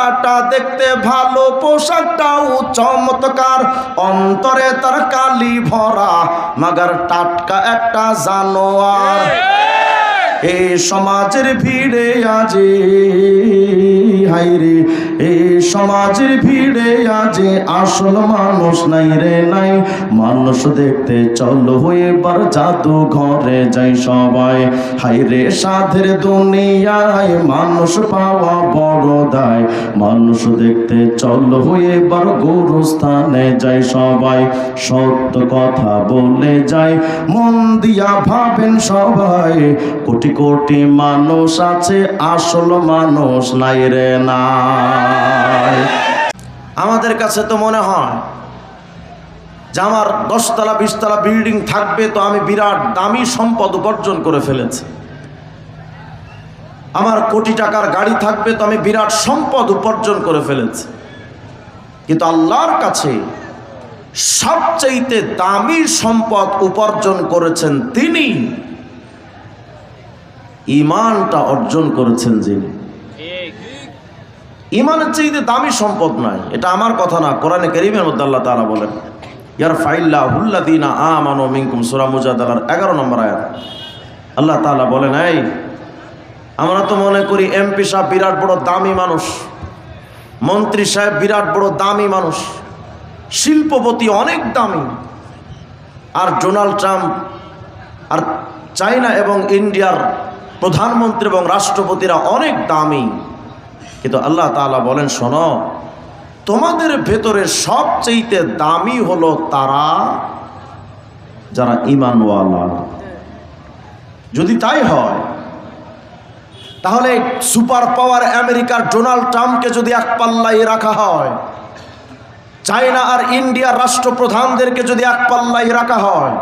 চেহারাটা দেখতে ভালো, পোশাকটাও চমৎকার, অন্তরে তার কালি ভরা, মাগার টাটকা একটা জানোয়ার। এই সমাজের ভিড়ে আজি হাইরে, এই সমাজের ভিড়ে আজি আসল মানুষ নাই রে নাই। মানুষ দেখতে চলো এবার জাদু ঘরে যাই সবাই, হাইরে সাধের দুনিয়ায় মানুষ পাওয়া বড় দায়। মানুষ দেখতে চলো এবার গুরুস্থানে যাই সবাই, সত্য কথা বলে যাই মন দিয়া ভাবেন সবাই। কোটি কোটি মানুষ আছে আসল মানুষ নাই রে নাই। আমাদের কাছে তো মনে হয় যে আমার 10 তলা 20 তলা বিল্ডিং থাকবে তো আমি বিরাট দামি সম্পদ উপার্জন করে ফেলেছি, আমার কোটি টাকার গাড়ি থাকবে তো আমি বিরাট সম্পদ উপার্জন করে ফেলেছি। কিন্তু আল্লাহর কাছে সবচেয়ে দামি সম্পদ উপার্জন করেছেন তিনি, ঈমানটা অর্জন করেছেন যিনি। ঈমানের চাইতে দামি সম্পদ নাই, এটা আমার কথা না, কোরআনে কারীমের মধ্যে আল্লাহ তাআলা বলেন ইয়ারফাইল্লাহুল্লাযীনা আমানু মিনকুম, সূরা মুজাদালার 11 নম্বর আয়াত। আল্লাহ তাআলা বলেন, এই আমরা তো মনে করি এমপি সাহেব বিরাট বড় দামি মানুষ, মন্ত্রী সাহেব বিরাট বড় দামি মানুষ, শিল্পপতি অনেক দামি, আর ডোনাল্ড ট্রাম্প আর চায়না এবং ইন্ডিয়ার প্রধানমন্ত্রী এবং রাষ্ট্রপতিরা অনেক দামি। কিন্তু আল্লাহ তাআলা বলেন, শোনো, তোমাদের ভেতরে সবচেয়ে দামি হলো তারা যারা ঈমানওয়ালা। যদি তাই হয় তাহলে সুপার পাওয়ার আমেরিকার ডোনাল্ড ট্রাম্পকে যদি এক পাল্লায় রাখা হয়, চায়না আর ইন্ডিয়ার রাষ্ট্রপ্রধানদেরকে যদি এক পাল্লায় রাখা হয়,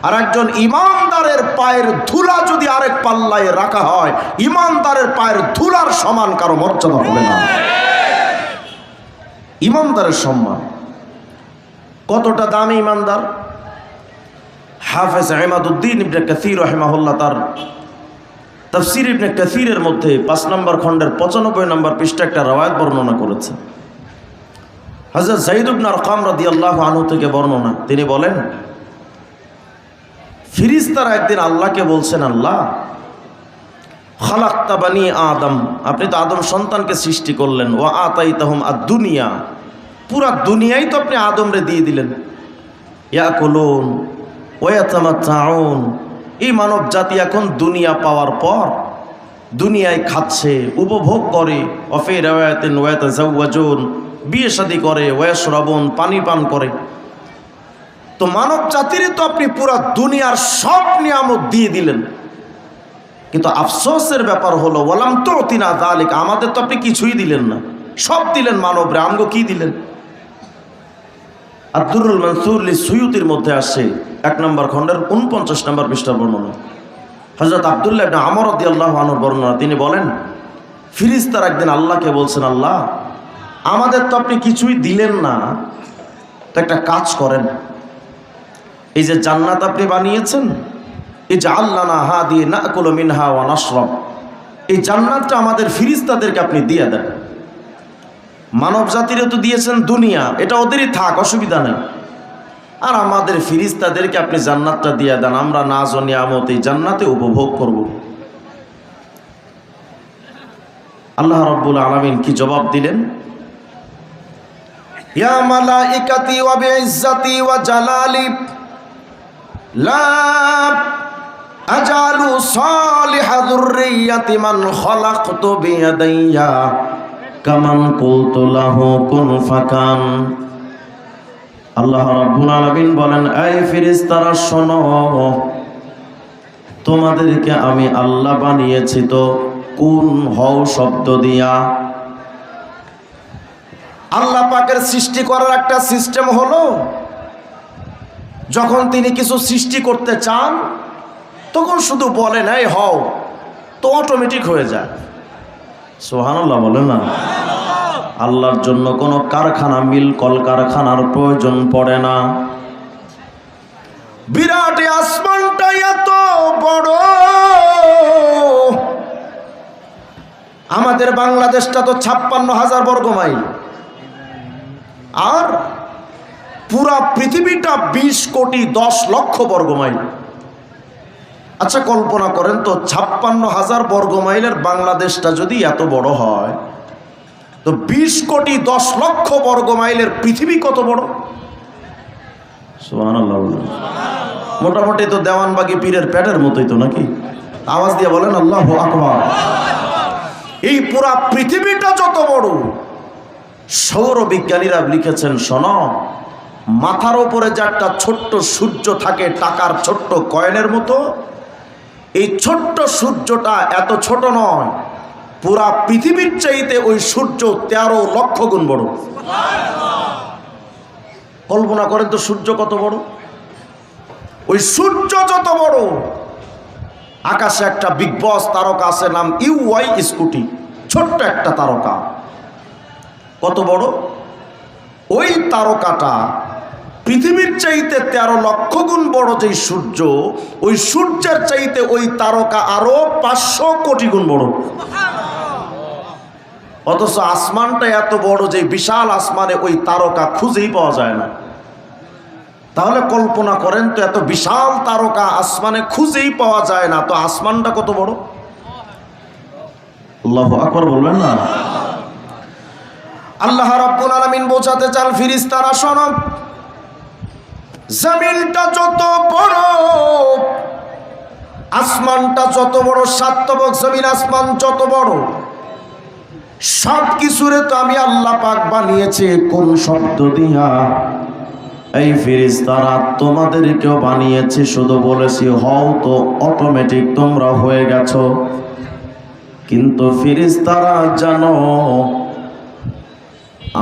আর একজন ইমানদারের পায়ের ধুলা যদি আরেক পাল্লায় রাখা হয়, ইমানদারের পায়ের ধুলার সমান কারো মর্যাদা হবে না। ইমানদারের সম্মান কতটা দামি ইমানদার। হাফেজ ইমাদউদ্দিন ইবনে কাসীর রাহিমাহুল্লাহ তার তাফসীর ইবনে কাসীরের মধ্যে 5 নম্বর খণ্ডের 95 নম্বর পৃষ্ঠা একটা রওয়ায়াত বর্ণনা করেছেন। হযরত যায়েদ ইবনে আরকাম রাদিয়াল্লাহু আনহু থেকে বর্ণনা, তিনি বলেন, ফেরেশতারা একদিন আল্লাহকে বলছেন, আল্লাহ খালাকতা বানি আদম, আপনি তো আদম সন্তানকে সৃষ্টি করলেন, ওয়া আতাইতাহুম আদ-দুনিয়া, পুরা দুনিয়াই তো আপনি আদমরে দিয়ে দিলেন, ইয়াকুলুন ওয়া ইয়াতামাত্তাউন, এই মানব জাতি এখন দুনিয়া পাওয়ার পর দুনিয়ায় খাচ্ছে, উপভোগ করে, ওয়াফি রাওয়ায়াতিন ওয়া ইয়াতাযাওয়াজুন, বিয়ে শাদী করে, ওয়া ইয়াশরাবুন, পানি পান করে। তো মানব জাতিরে তো আপনি পুরা দুনিয়ার সব নিয়ামত দিয়ে দিলেন, কিন্তু আফসোসের ব্যাপার হলো ওয়ালাম তুতিনা যালিকা, আমাদের তো আপনি কিছুই দিলেন না, সব দিলেন মানবরে, আমগো কি দিলেন? আদ-দুররুল মানসুর লিসুয়ুতির মধ্যে আসে 1 নম্বর খণ্ডের 49 নম্বর পৃষ্ঠার বর্ণনা। হযরত আব্দুল্লাহ ইবনে আমর রাদিয়াল্লাহু আনহুর বর্ণনা, তিনি বলেন, ফেরেশতারা একদিন আল্লাহকে বলছেন, আল্লাহ আমাদের তো আপনি কিছুই দিলেন না, তো একটা কাজ করেন, এই যে জান্নাত আপনি বানিয়েছেন, এই যে আল্লানা হাদি নাকুলু মিনহা ওয়া নাশরাব, এই জান্নাতটা আমাদের ফেরেশতাদেরকে আপনি দিয়ে দেন। মানব জাতিরে তো দিয়েছেন দুনিয়া, এটা ওদেরই থাক, অসুবিধা নেই, আর আমাদের ফেরেশতাদেরকে আপনি জান্নাতটা দিয়ে দেন, আমরা নাজ ও নিয়ামত এই জান্নাতে উপভোগ করব। আল্লাহ রাব্বুল আলামিন কি জবাব দিলেন? ইয়া মালাইকাতি ওয়া বিইজ্জাতি ওয়া জালালি লা আজালু সালিহা যুররিয়াতি মান খালাকতু বিয়াদাইয়া কামান কুলতু লাহু কুন ফাকান। আল্লাহ রাব্বুল আলামিন বলেন, এই ফেরেশতারা শোনো, তোমাদেরকে আমি আল্লাহ বানিয়েছি তো কুন হও শব্দ দিয়া। আল্লাহ পাকের সৃষ্টি করার একটা সিস্টেম হলো, যখন তিনি কিছু সৃষ্টি করতে চান তখন শুধু বলেন এই হও, তো অটোমেটিক হয়ে যায়। সুবহানাল্লাহ বলেন না? আল্লাহর জন্য কোনো কারখানা, মিল কলকারখানার প্রয়োজন পড়ে না। বিরাট আসমানটা এত বড়, আমাদের বাংলাদেশটা তো 56,000 বর্গ মাইল, আর পুরা পৃথিবীটা 20 কোটি 10 লক্ষ বর্গ মাইল। আচ্ছা কল্পনা করেন তো, 56,000 বর্গ মাইলের বাংলাদেশটা যদি এত বড় হয়, তো 20 কোটি 10 লক্ষ বর্গ মাইলের পৃথিবী কত বড়? সুবহানাল্লাহ। মোটামুটি তো দেওয়ানবাগি পীরের পেটের মতোই তো নাকি? আওয়াজ দিয়ে বলেন আল্লাহু আকবার। এই পুরা পৃথিবীটা যত বড়, সৌর বিজ্ঞানীরা লিখেছেন, শোনো, মাথার উপরে যে একটা ছোট্ট সূর্য থাকে টাকার ছোট্ট কয়েনের মতো, এই ছোট্ট সূর্যটা এত ছোট নয়, পুরা পৃথিবীর চাইতে ওই সূর্য 13 লক্ষ গুণ বড়। কল্পনা করেন তো সূর্য কত বড়। ওই সূর্য যত বড়, আকাশে একটা বিগ বস তারকা আছে, নাম ইউআই স্কুটি, ছোট্ট একটা তারকা। কত বড়? ওই তারকাটা পৃথিবীর চাইতে 13 লক্ষ গুণ বড়। যেই সূর্য, ওই সূর্যের চাইতে ওই তারকা আরো 500 কোটি গুণ বড়। অথচ আসমানটা এত বড় যে বিশাল আসমানে ওই তারকা খুঁজেই পাওয়া যায় না। তাহলে কল্পনা করেন তো, এত বিশাল তারকা আসমানে খুঁজেই পাওয়া যায় না, তো আসমানটা কত বড়? আল্লাহু আকবার বলবেন না? আল্লাহ রাব্বুল আলামিন বোঝাতে চান, ফেরেশতারা শোনো, জমিনটা যত বড়, আসমানটা যত বড়, সাতবক জমিন আসমান যত বড়, সব কিছুরে তো আমি আল্লাহ পাক বানিয়েছি কোন শব্দ দিয়া? এই ফেরেশতারা তোমাদেরকেও বানিয়েছি, শুধু বলেছি হও তো, অটোমেটিক তোমরা হয়ে গেছো। কিন্তু ফেরেশতারা জানো,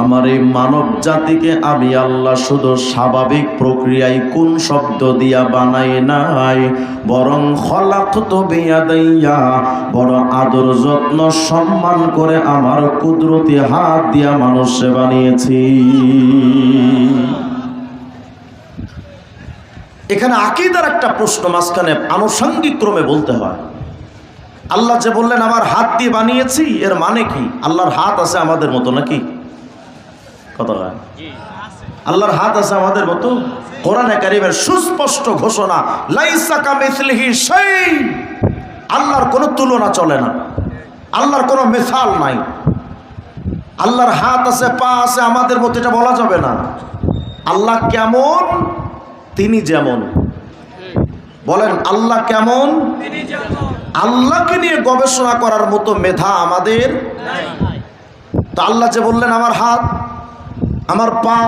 আমার এই মানব জাতিকে আমি আল্লাহ শুধু স্বাভাবিক প্রক্রিয়ায় কোন শব্দ দিয়া বানাই নাই, বরং খলাকতু বিয়াদাইয়া, বড় আদর যত্ন সম্মান করে আমার কুদরতি হাত দিয়া মানুষে বানিয়েছি। এখানে আকীদার একটা প্রশ্ন মাঝখানে আনুষঙ্গিক ক্রমে বলতে হয়। আল্লাহ যে বললেন আমার হাত দিয়ে বানিয়েছি, এর মানে কি? আল্লাহর হাত আছে আমাদের মতো নাকি? কথা হয়, আল্লাহর হাত আছে আমাদের মতো? কোরআনে কারীমের সুস্পষ্ট ঘোষণা, লাইসা কামিসলিহি শাই, আল্লাহর কোনো তুলনা চলে না, আল্লাহর কোনো মিসাল নাই। আল্লাহর হাত আছে, পা আছে, আমাদের মতো এটা বলা যাবে না। আল্লাহ কেমন? তিনি যেমন। বলেন আল্লাহ কেমন? আল্লাহকে নিয়ে গবেষণা করার মতো মেধা আমাদের নাই। তো আল্লাহ যে বললেন আমার হাত, আমার পা,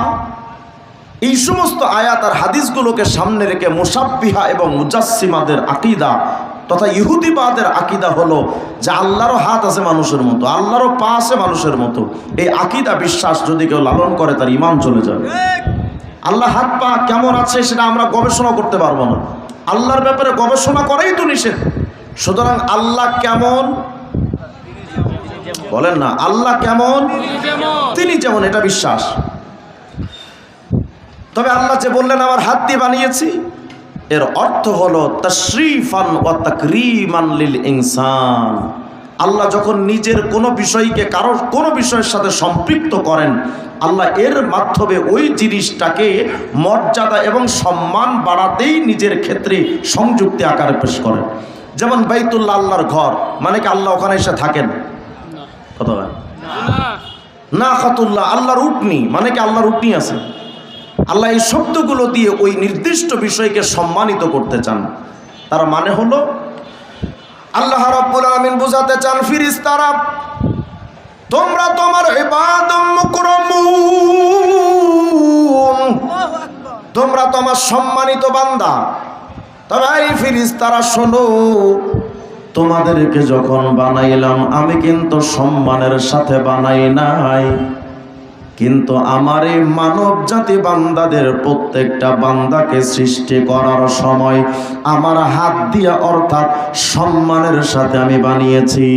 এই সমস্ত আয়াত আর হাদিসগুলোকে সামনে রেখে মুশাব্বিহা এবং মুজাসসিমাদের আকীদা তথা ইহুদিবাদের আকীদা হলো যে আল্লাহরও হাত আছে মানুষের মতো, আল্লাহরও পা আছে মানুষের মতো। এই আকীদা বিশ্বাস যদি কেউ লালন করে, তার ঈমান চলে যাবে। আল্লাহ হাত পা কেমন আছে সেটা আমরা গবেষণা করতে পারবো না, আল্লাহর ব্যাপারে গবেষণা করাই তো নিষেধ। সুতরাং আল্লাহ কেমন? বলেন না, আল্লাহ কেমন? তিনি যেমন, এটা বিশ্বাস। তবে আল্লাহ যে বললেন আমার হাত দিয়ে বানিয়েছি, এর অর্থ হলো তাশরীফান ওয়া তাকরীমান লিল ইনসান। আল্লাহ যখন নিজের কোনো বিষয়কে কারোর কোনো বিষয়ের সাথে সম্পৃক্ত করেন, আল্লাহ এর মাধ্যমে ওই জিনিসটাকে মর্যাদা এবং সম্মান বাড়াতেই নিজের ক্ষেত্রে সংযুক্তি আকারে পেশ করেন। যেমন বাইতুল্লাহ আল্লাহর ঘর, মানে কি আল্লাহ ওখানে এসে থাকেন? কথা বলেন না। খাতুল্লাহ আল্লাহর উটনি, মানে কি আল্লাহর উটনি আছে? আল্লাহ এই শব্দগুলো দিয়ে ওই নির্দিষ্ট বিষয়কে সম্মানিত করতে চান। তার মানে হলো আল্লাহ রাব্বুল আলামিন বুঝাতে চান, ফেরেশতারা তোমরা তোমার ইবাদুল মুকরামুন, তোমরা তোমার সম্মানিত বান্দা। তবে এই ফেরেশতারা শোনো, তোমাদেরকে যখন বানাইলাম আমি কিন্তু সম্মানের সাথে বানাই নাই, কিন্তু আমার এই মানব জাতি বান্দাদের প্রত্যেকটা বান্দাকে সৃষ্টি করার সময় আমার হাত দিয়া অর্থাৎ সম্মানের সাথে আমি বানিয়েছি।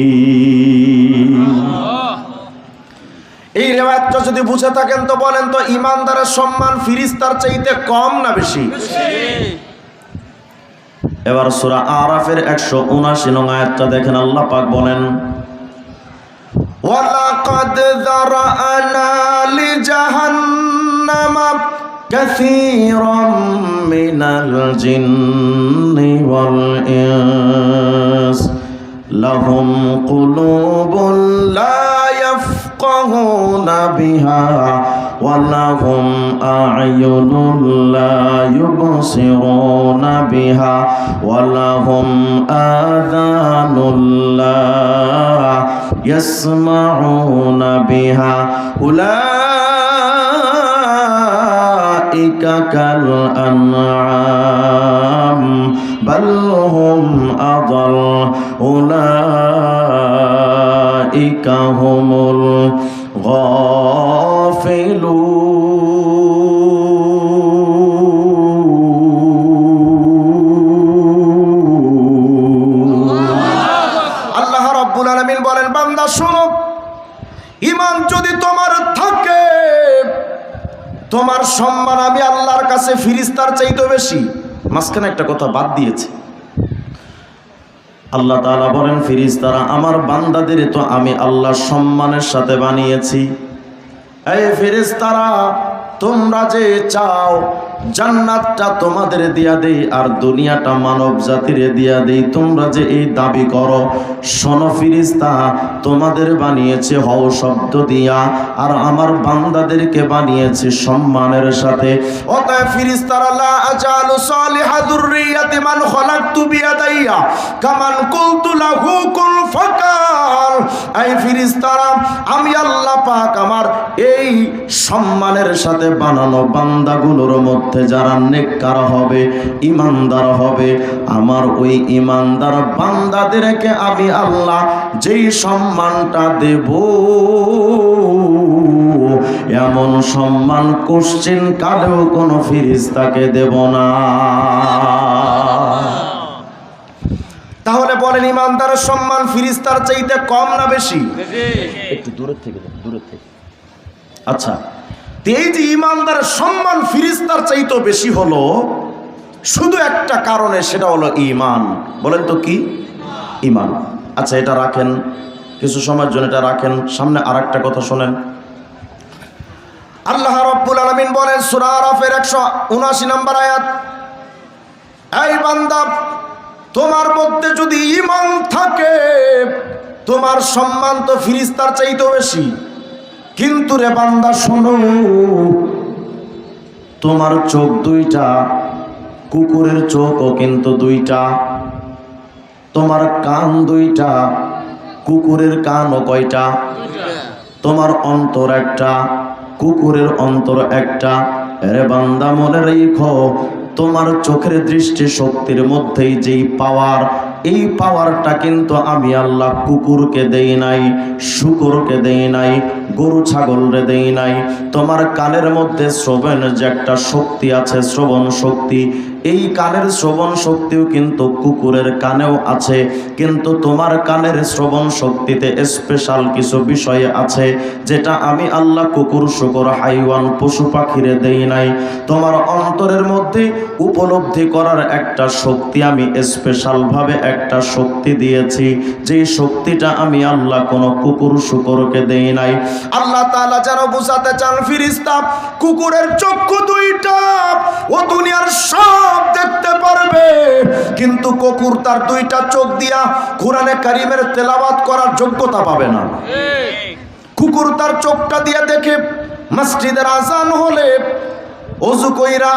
এই রিওয়ায়াতটা যদি বুঝে থাকেন তো বলেন তো, ইমানদারের সম্মান ফেরেশতার চাইতে কম না বেশি? এবার সূরা আরাফের 179 নং আয়াতটা দেখেন, আল্লাহ পাক বলেন ওয়ালাকাদ যারা'না লিজাহান্নামা কাসীরাম মিনাল জিন্নি ওয়াল ইনস লাহুম কুলুবুন লা ইয়াফকাহুনা বিহা ওয়া লাহুম আ'য়ুনুন লা ইউবসিরুনা বিহা ওয়া লাহুম আযানুন লা ইয়াসমাউনা বিহা উলাইকা কাল আনআম বাল হুম আযাল উলাইকা হুমুল গাফিলুন। আল্লাহ রাব্বুল আলামিন বলেন, বান্দা শোনো, ঈমান যদি তোমার থাকে, তোমার সম্মান আমি আল্লাহর কাছে ফেরেশতার চাইতে বেশি। মাঝখানে একটা কথা বাদ দিয়েছে। আল্লাহ তাআলা বলেন, ফেরেশতারা আমার বান্দাদের তো আমি আল্লাহ সম্মানের সাথে বানিয়েছি। এই ফেরেশতারা, তোমরা যে চাও জান্নাতটা তোমাদের দিয়া দেই আর দুনিয়াটা মানব জাতির দিয়া দেই, তোমরা যে এই দাবি করো, শোনো ফেরেশতা, তোমাদের বানিয়েছে হও শব্দ দিয়া আর আমার বান্দাদেরকে বানিয়েছে সম্মানের সাথে। অতএব ফেরেশতারা, লা আজালু সালিহা যুররিয়াতি মান খলাকতু বিয়াদাইয়া কামান কুলতু লাহু কুন ফাকাল। এই ফেরেশতারা, আমি আল্লাহ পাক আমার এই সম্মানের সাথে বানানো বান্দাগুলোর মধ্যে যারা নেককার হবে, ঈমানদার হবে, আমার ওই ঈমানদার বান্দাদেরকে আমি আল্লাহ যেই সম্মানটা দেব, এমন সম্মান কোশ্চেন কালেও কোনো ফেরেশতাকে দেব না। তাহলে বলেন, ঈমানদারের সম্মান ফেরেশতার চাইতে কম না বেশি? একটু দূরের থেকে দূরের থেকে। আচ্ছা, এই যে ঈমানদারের সম্মান ফেরেশতার চাইতে বেশি হলো শুধু একটা কারণে, সেটা হলো ঈমান। বলেন তো কি? ঈমান। আচ্ছা, এটা রাখেন, কিছু সময়ের জন্য এটা রাখেন। সামনে আরেকটা কথা শোনেন। আল্লাহ রাব্বুল আলামিন বলেন সূরা আরাফের 179 নম্বর আয়াত, এই বান্দা, তোমার মধ্যে যদি ঈমান থাকে, তোমার সম্মান তো ফেরেশতার চাইতে বেশি। কিন্তু রে বান্দা শোনো, তোমার চোখ দুইটা, কুকুরের চোখও কিন্তু দুইটা। তোমার কান দুইটা, কুকুরের কানও কয়টা? তোমার অন্তর একটা, কুকুরের অন্তর একটা। রে বান্দা মনে রেখো, তোমার চোখের দৃষ্টি শক্তির মধ্যেই যেই পাওয়ার, এই পাওয়ারটা কিন্তু আমি আল্লাহ কুকুরকে দেই নাই, শূকরকে দেই নাই, গরু ছাগলরে দেই নাই। তোমার কানের মধ্যে শ্রবণের যে একটা শক্তি আছে, শ্রবণ শক্তি, এই কানের শ্রবণ শক্তিও কিন্তু কুকুরের কানেও আছে। কিন্তু তোমার কানের শ্রবণ শক্তিতে স্পেশাল কিছু বিষয় আছে যেটা আমি আল্লাহ কুকুর, শূকর, হাইওয়ান, পশু পাখিরে দেই নাই। তোমার অন্তরের মধ্যে উপলব্ধি করার একটা শক্তি আমি স্পেশাল ভাবে একটা শক্তি দিয়েছি, যেই শক্তিটা আমি আল্লাহ কোনো কুকুর, শূকরকে দেই নাই। আল্লাহ তাআলা যেন বুঝাতে চান, ফেরেশতা, কুকুরের চক্ষু দুইটা, ও দুনিয়ার সব দেখতে পারবে, কিন্তু কুকুর তার দুইটা চোখ দিয়া কোরআনে কারীমের তেলাওয়াত করার যোগ্যতা পাবে না। কুকুর তার চোখটা দিয়ে দেখে মসজিদের আজান হলে ওযু কইরা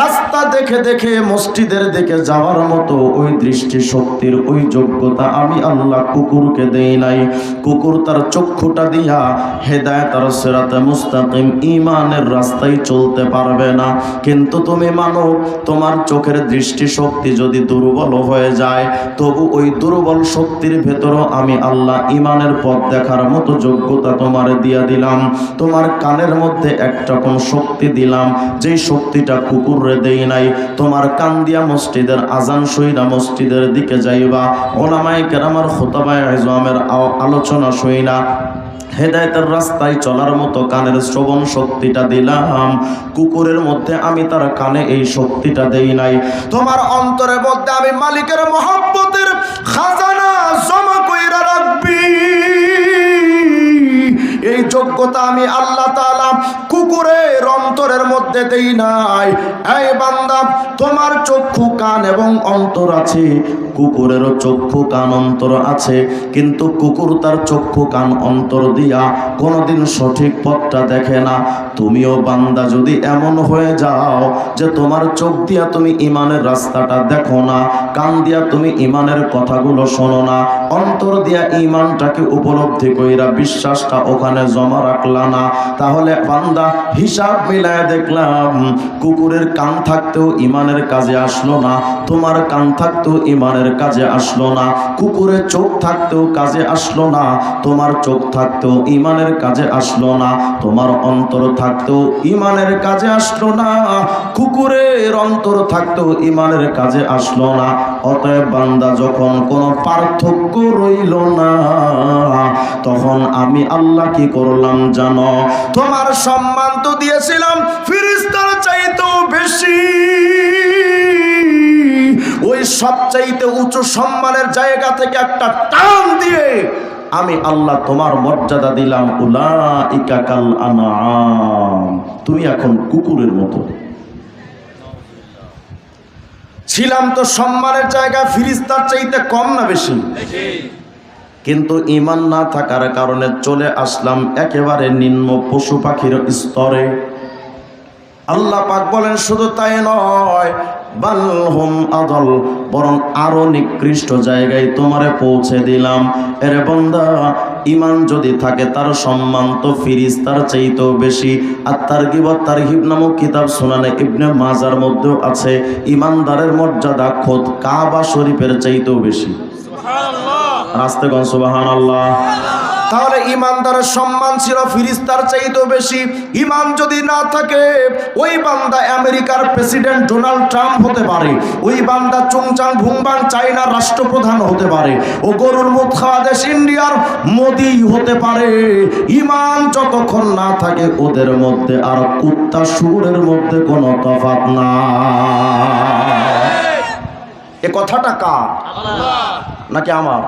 রাস্তা দেখে দেখে মসজিদের দিকে যাওয়ার মতো ওই দৃষ্টি শক্তির ওই যোগ্যতা আমি আল্লাহ কুকুরকে দেই নাই। কুকুর তার চক্ষুটা দিয়া হেদায়েত আর সিরাতে মুস্তাকিম ঈমানের রাস্তায় চলতে পারবে না। কিন্তু তুমি মানো, তোমার চোখের দৃষ্টি শক্তি যদি দুর্বল হয়ে যায়, তবু ওই দুর্বল শক্তির ভেতরও আমি আল্লাহ ঈমানের পথ দেখার মতো যোগ্যতা তোমারে দিয়া দিলাম। তোমার কানের মধ্যে একটা কোন শক্তি দিলাম, যে শক্তিটা কুকুরে দেই নাই। তোমার কান দিয়া মসজিদের আজান শুইনা মসজিদের দিকে যাইবা, ওলামায়ে কেরামের খুতবায়ে ইজমের আলোচনা শুইনা হেদায়েতের রাস্তায় চলার মতো কানের শ্রবণ শক্তিটা দিলাম। কুকুরের মধ্যে আমি তার কানে এই শক্তিটা দেই নাই। তোমার অন্তরের মধ্যে আমি মালিকের মহব্বতের খাজানা জমা কইরা রাখবি। যোগ্যতা আমি আল্লাহ তাআলা কুকুরের অন্তরের মধ্যে দেই নাই। এই বান্দা, তোমার চক্ষু কান এবং অন্তর আছে, কুকুরেরও চক্ষু কান অন্তর আছে, কিন্তু কুকুর তার চক্ষু কান অন্তর দিয়া কোনোদিন সঠিক পথটা দেখে না। তুমিও বান্দা যদি এমন হয়ে যাও যে তোমার চোখ দিয়া তুমি ইমানের রাস্তাটা দেখো না, কান দিয়া তুমি ইমানের কথাগুলো শোনো না, অন্তর দিয়া ইমানটাকে উপলব্ধি কইরা বিশ্বাসটা ওখানে জমা রাখলা না, তাহলে বান্দা হিসাব মিলায় দেখলাম কুকুরের কান থাকতেও ইমানের কাজে আসলো না, তোমার কান থাকতেও ইমানের কাজে আসলো না, কুকুরের চোখ থাকতেও কাজে আসলো না, তোমার চোখ থাকতেও ইমানের কাজে আসলো না, তোমার অন্তর থাকতেও ইমানের কাজে আসলো না, কুকুরের অন্তর থাকতেও ইমানের কাজে আসলো না। অতএব বান্দা, যখন কোনো পার্থক্য রইল না, তখন আমি আল্লাহ কি করলাম জানো? তোমার সম্মান তো দিয়েছিলাম ফেরেশতার চাইতেও বেশি, ওই সবচাইতে উঁচু সম্মানের জায়গা থেকে একটা টান দিয়ে আমি আল্লাহ তোমার মর্যাদা দিলাম, উলাইকা কাল আনআম, তুমি এখন কুকুরের মতো। ছিলাম তো সম্মানের জায়গায় ফেরেশতার চাইতে কম না বেশি? কিন্তু ঈমান না থাকার কারণে চলে আসলাম একেবারে নিম্ন পশু পাখির স্তরে। আল্লাহ পাক বলেন শুধু তাই নয়, বাল হুম আদল, বরং আরো নিকৃষ্ট জায়গায় তোমারে পৌঁছে দিলাম। এর বান্দা, ঈমান যদি থাকে তার সম্মান তো ফেরেশতার চাইতেও বেশি। আর তারগীব ওয়াত তারহিব নামক কিতাব সুনানে ইবনে মাজার মধ্যেও আছে, ঈমানদারের মর্যাদা খোদ কাবা শরীফের চাইতেও বেশি। সুবহানাল্লাহ, রাস্তাগণ সুবহানাল্লাহ। তাহলে ইমানদারের সম্মান ছিল ফেরেশতার চাইতেও বেশি। ঈমান যদি না থাকে, ওই বান্দা আমেরিকার প্রেসিডেন্ট ডোনাল্ড ট্রাম্প হতে পারে, ওই বান্দা চুংচাং ভুংবাং চায়নার রাষ্ট্রপ্রধান হতে পারে, ও গরুর মুখ খাওয়া দেশ ইন্ডিয়ার মোদি হতে পারে। ঈমান যতক্ষণ না থাকে ওদের মধ্যে আর কুত্তা শুয়োরের মধ্যে কোনো তফাৎ না। এ কথাটা কার? আল্লাহ নাকি আমার?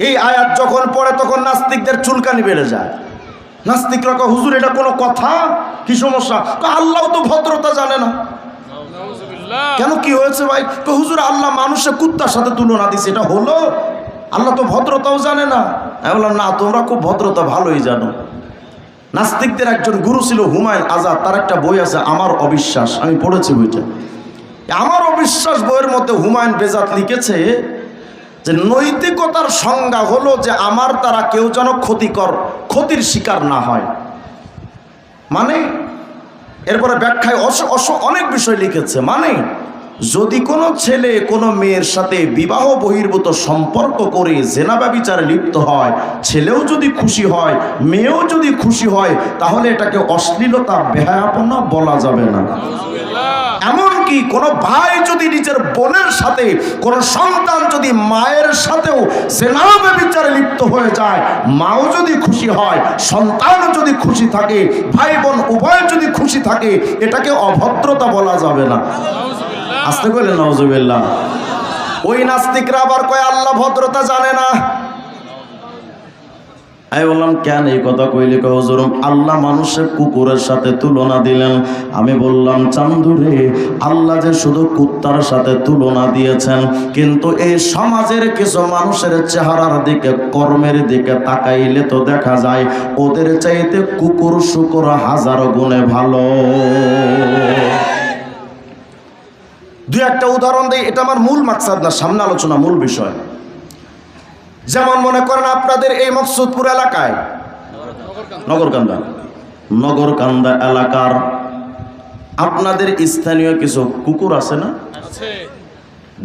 এই আয়াত যখন পড়ে তখন নাস্তিকদের চুলকানি বেড়ে যায়। নাস্তিকরা কয়, হুজুর এটা কোনো কথা? কি সমস্যা? আল্লাহ তো ভদ্রতা জানে না। কেন, কি হয়েছে ভাই? তো হুজুর, আল্লাহ মানুষের কুত্তার সাথে তুলনা দিছে, এটা হলো? আল্লাহ তো ভদ্রতাও জানে না। আমি বললাম, না, তোমরা খুব ভদ্রতা ভালোই জানো। নাস্তিকদের একজন গুরু ছিল হুমায়ুন আজাদ, তার একটা বই আছে আমার অবিশ্বাস, আমি পড়েছি বইটা। আমার অবিশ্বাস বইয়ের মধ্যে হুমায়ুন বেজাত লিখেছে যে নৈতিকতার সংজ্ঞা হলো যে আমার দ্বারা কেউ যেন ক্ষতির শিকার না হয়। মানে এরপরে ব্যাখ্যায় অনেক বিষয় লিখেছে। মানে যদি কোনো ছেলে কোনো মেয়ের সাথে বিবাহ বহির্ভূত সম্পর্ক করে জেনা ব্যভিচারে লিপ্ত হয়, ছেলেও যদি খুশি হয়, মেয়েও যদি খুশি হয়, তাহলে এটাকে অশ্লীলতা, বেহায়াপনা বলা যাবে না। এমনকি কোনো ভাই যদি নিজের বোনের সাথে, কোনো সন্তান যদি মায়ের সাথেও জেনা ব্যভিচারে লিপ্ত হয়ে যায়, মাও যদি খুশি হয়, সন্তানও যদি খুশি থাকে, ভাই বোন উভয় যদি খুশি থাকে, এটাকে অভদ্রতা বলা যাবে না। আসতে বলে নাউজুবিল্লাহ। ওই নাস্তিকরা আবার কয় আল্লাহ ভদ্রতা জানে না। আমি বললাম, কেন এই কথা কইলে? হুজুর, আল্লাহ মানুষের কুকুরের সাথে তুলনা দিলেন। আমি বললাম, চান্দুরে, আল্লাহ যে শুধু কুত্তার সাথে তুলনা দিয়েছেন, কিন্তু এই সমাজের কিছু মানুষের চেহারার দিকে, কর্মের দিকে তাকাইলে তো দেখা যায় ওদের চাইতে কুকুর শুকুর হাজার গুণে ভালো। দুই একটা উদাহরণ দেই, এটা আমার মূল মাকসাদ না, সামনে আলোচনা, মূল বিষয়। যেমন মনে করেন আপনাদের এই মকসুদপুর এলাকায় নগরকান্দা এলাকার আপনাদের স্থানীয় কিছু কুকুর আছে না?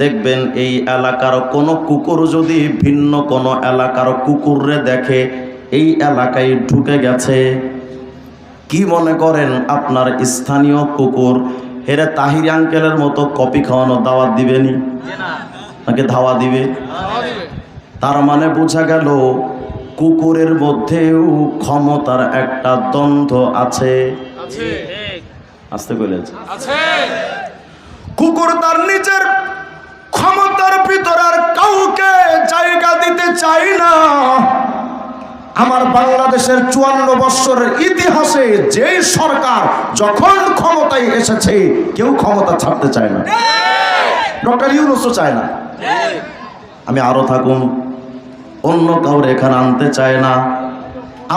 দেখবেন এই এলাকার কোনো কুকুর যদি ভিন্ন কোনো এলাকার কুকুররে দেখে এই এলাকায় ঢুকে গেছে, কি মনে করেন আপনার স্থানীয় কুকুর হেরে তাহির আঙ্কেলের মতো কপি খাওয়ানো দাওয়াত দিবেনি নাকি ধাওয়া দিবে? তার মানে বোঝা গেল কুকুরের মধ্যেও ক্ষমতার একটা দ্বন্দ্ব আছে। আসতে বলেছে, কুকুর তার নিজের ক্ষমতার ভিতর আর কাউকে জায়গা দিতে চায় না। আমার বাংলাদেশের 54 বৎসরের ইতিহাসে যে সরকার যখন ক্ষমতায় এসেছে কেউ ক্ষমতা ছাড়তে চায় না, ডক্টর ইউনূসও চায় না আমি আরো থাকুন, অন্য কাউরে এখানে আনতে চায় না।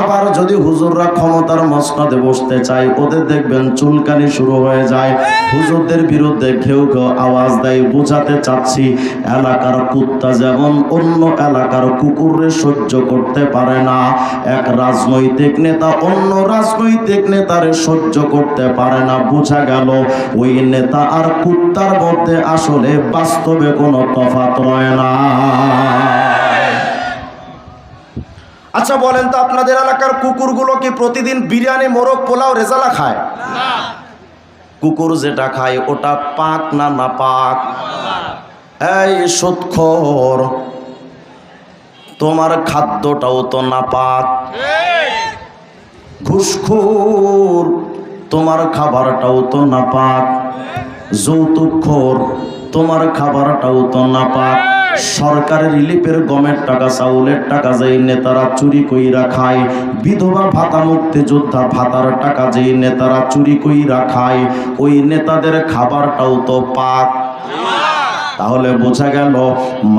আবার যদি হুজুররা ক্ষমতার মসনদে বসতে চায় ওদের দেখবেন চুলকানি শুরু হয়ে যায়। হুজুরদের বিরুদ্ধে কেউ কেউ আওয়াজ দেয়, বোঝাতে চাচ্ছি এলাকার কুত্তা যেমন অন্য এলাকার কুকুরে সহ্য করতে পারে না, এক রাজনৈতিক নেতা অন্য রাজনৈতিক নেতারে সহ্য করতে পারে না। বোঝা গেল ওই নেতা আর কুত্তার মধ্যে আসলে বাস্তবে কোনো তফাৎ রয় না। আচ্ছা বলেন তো, আপনাদের এলাকার কুকুরগুলো কি প্রতিদিন বিরিয়ানি, মোরগ, পোলাও, রেজালা খায়? কুকুর যেটা খায় ওটা পাক না নাপাক? এই সুদখোর, তোমার খাদ্যটাও তো নাপাক। ঘুষখোর, তোমার খাবারটাও তো নাপাক। যৌতুকখোর, তোমার খাবারটাও তো নাপাক। সরকারের রিলিফের গমের টাকা, চাউলের টাকা যেই নেতারা চুরি কইরা খায়, বিধবা ভাতা, মুক্তিযোদ্ধা ভাতার টাকা যেই নেতারা চুরি কইরা খায়, ওই নেতাদের খাবারটাও তো পাক। তাহলে বোঝা গেল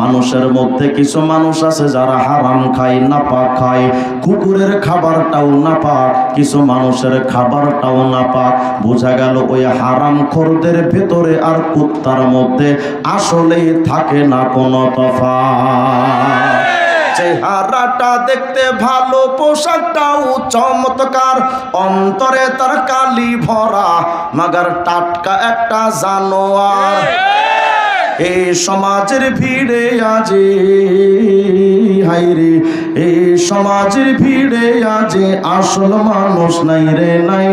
মানুষের মধ্যে কিছু মানুষ আছে যারা হারাম খায়, নাপাক খায়। কুকুরের খাবারটাও নাপাক, কিছু মানুষের খাবারটাও নাপাক। বোঝা গেল ওই হারাম খোরদের ভেতরে আর কুত্তার মধ্যে আসলেই থাকে না কোনো তফাৎ। চেহারাটা দেখতে ভালো, পোশাকটাও চমৎকার, অন্তরে তার কালি ভরা, মাগার টাটকা একটা জানোয়ার। এই সমাজের ভিড়ে আজি হাইরে, এই সমাজের ভিড়ে আজি আসল মানুষ নাই রে নাই।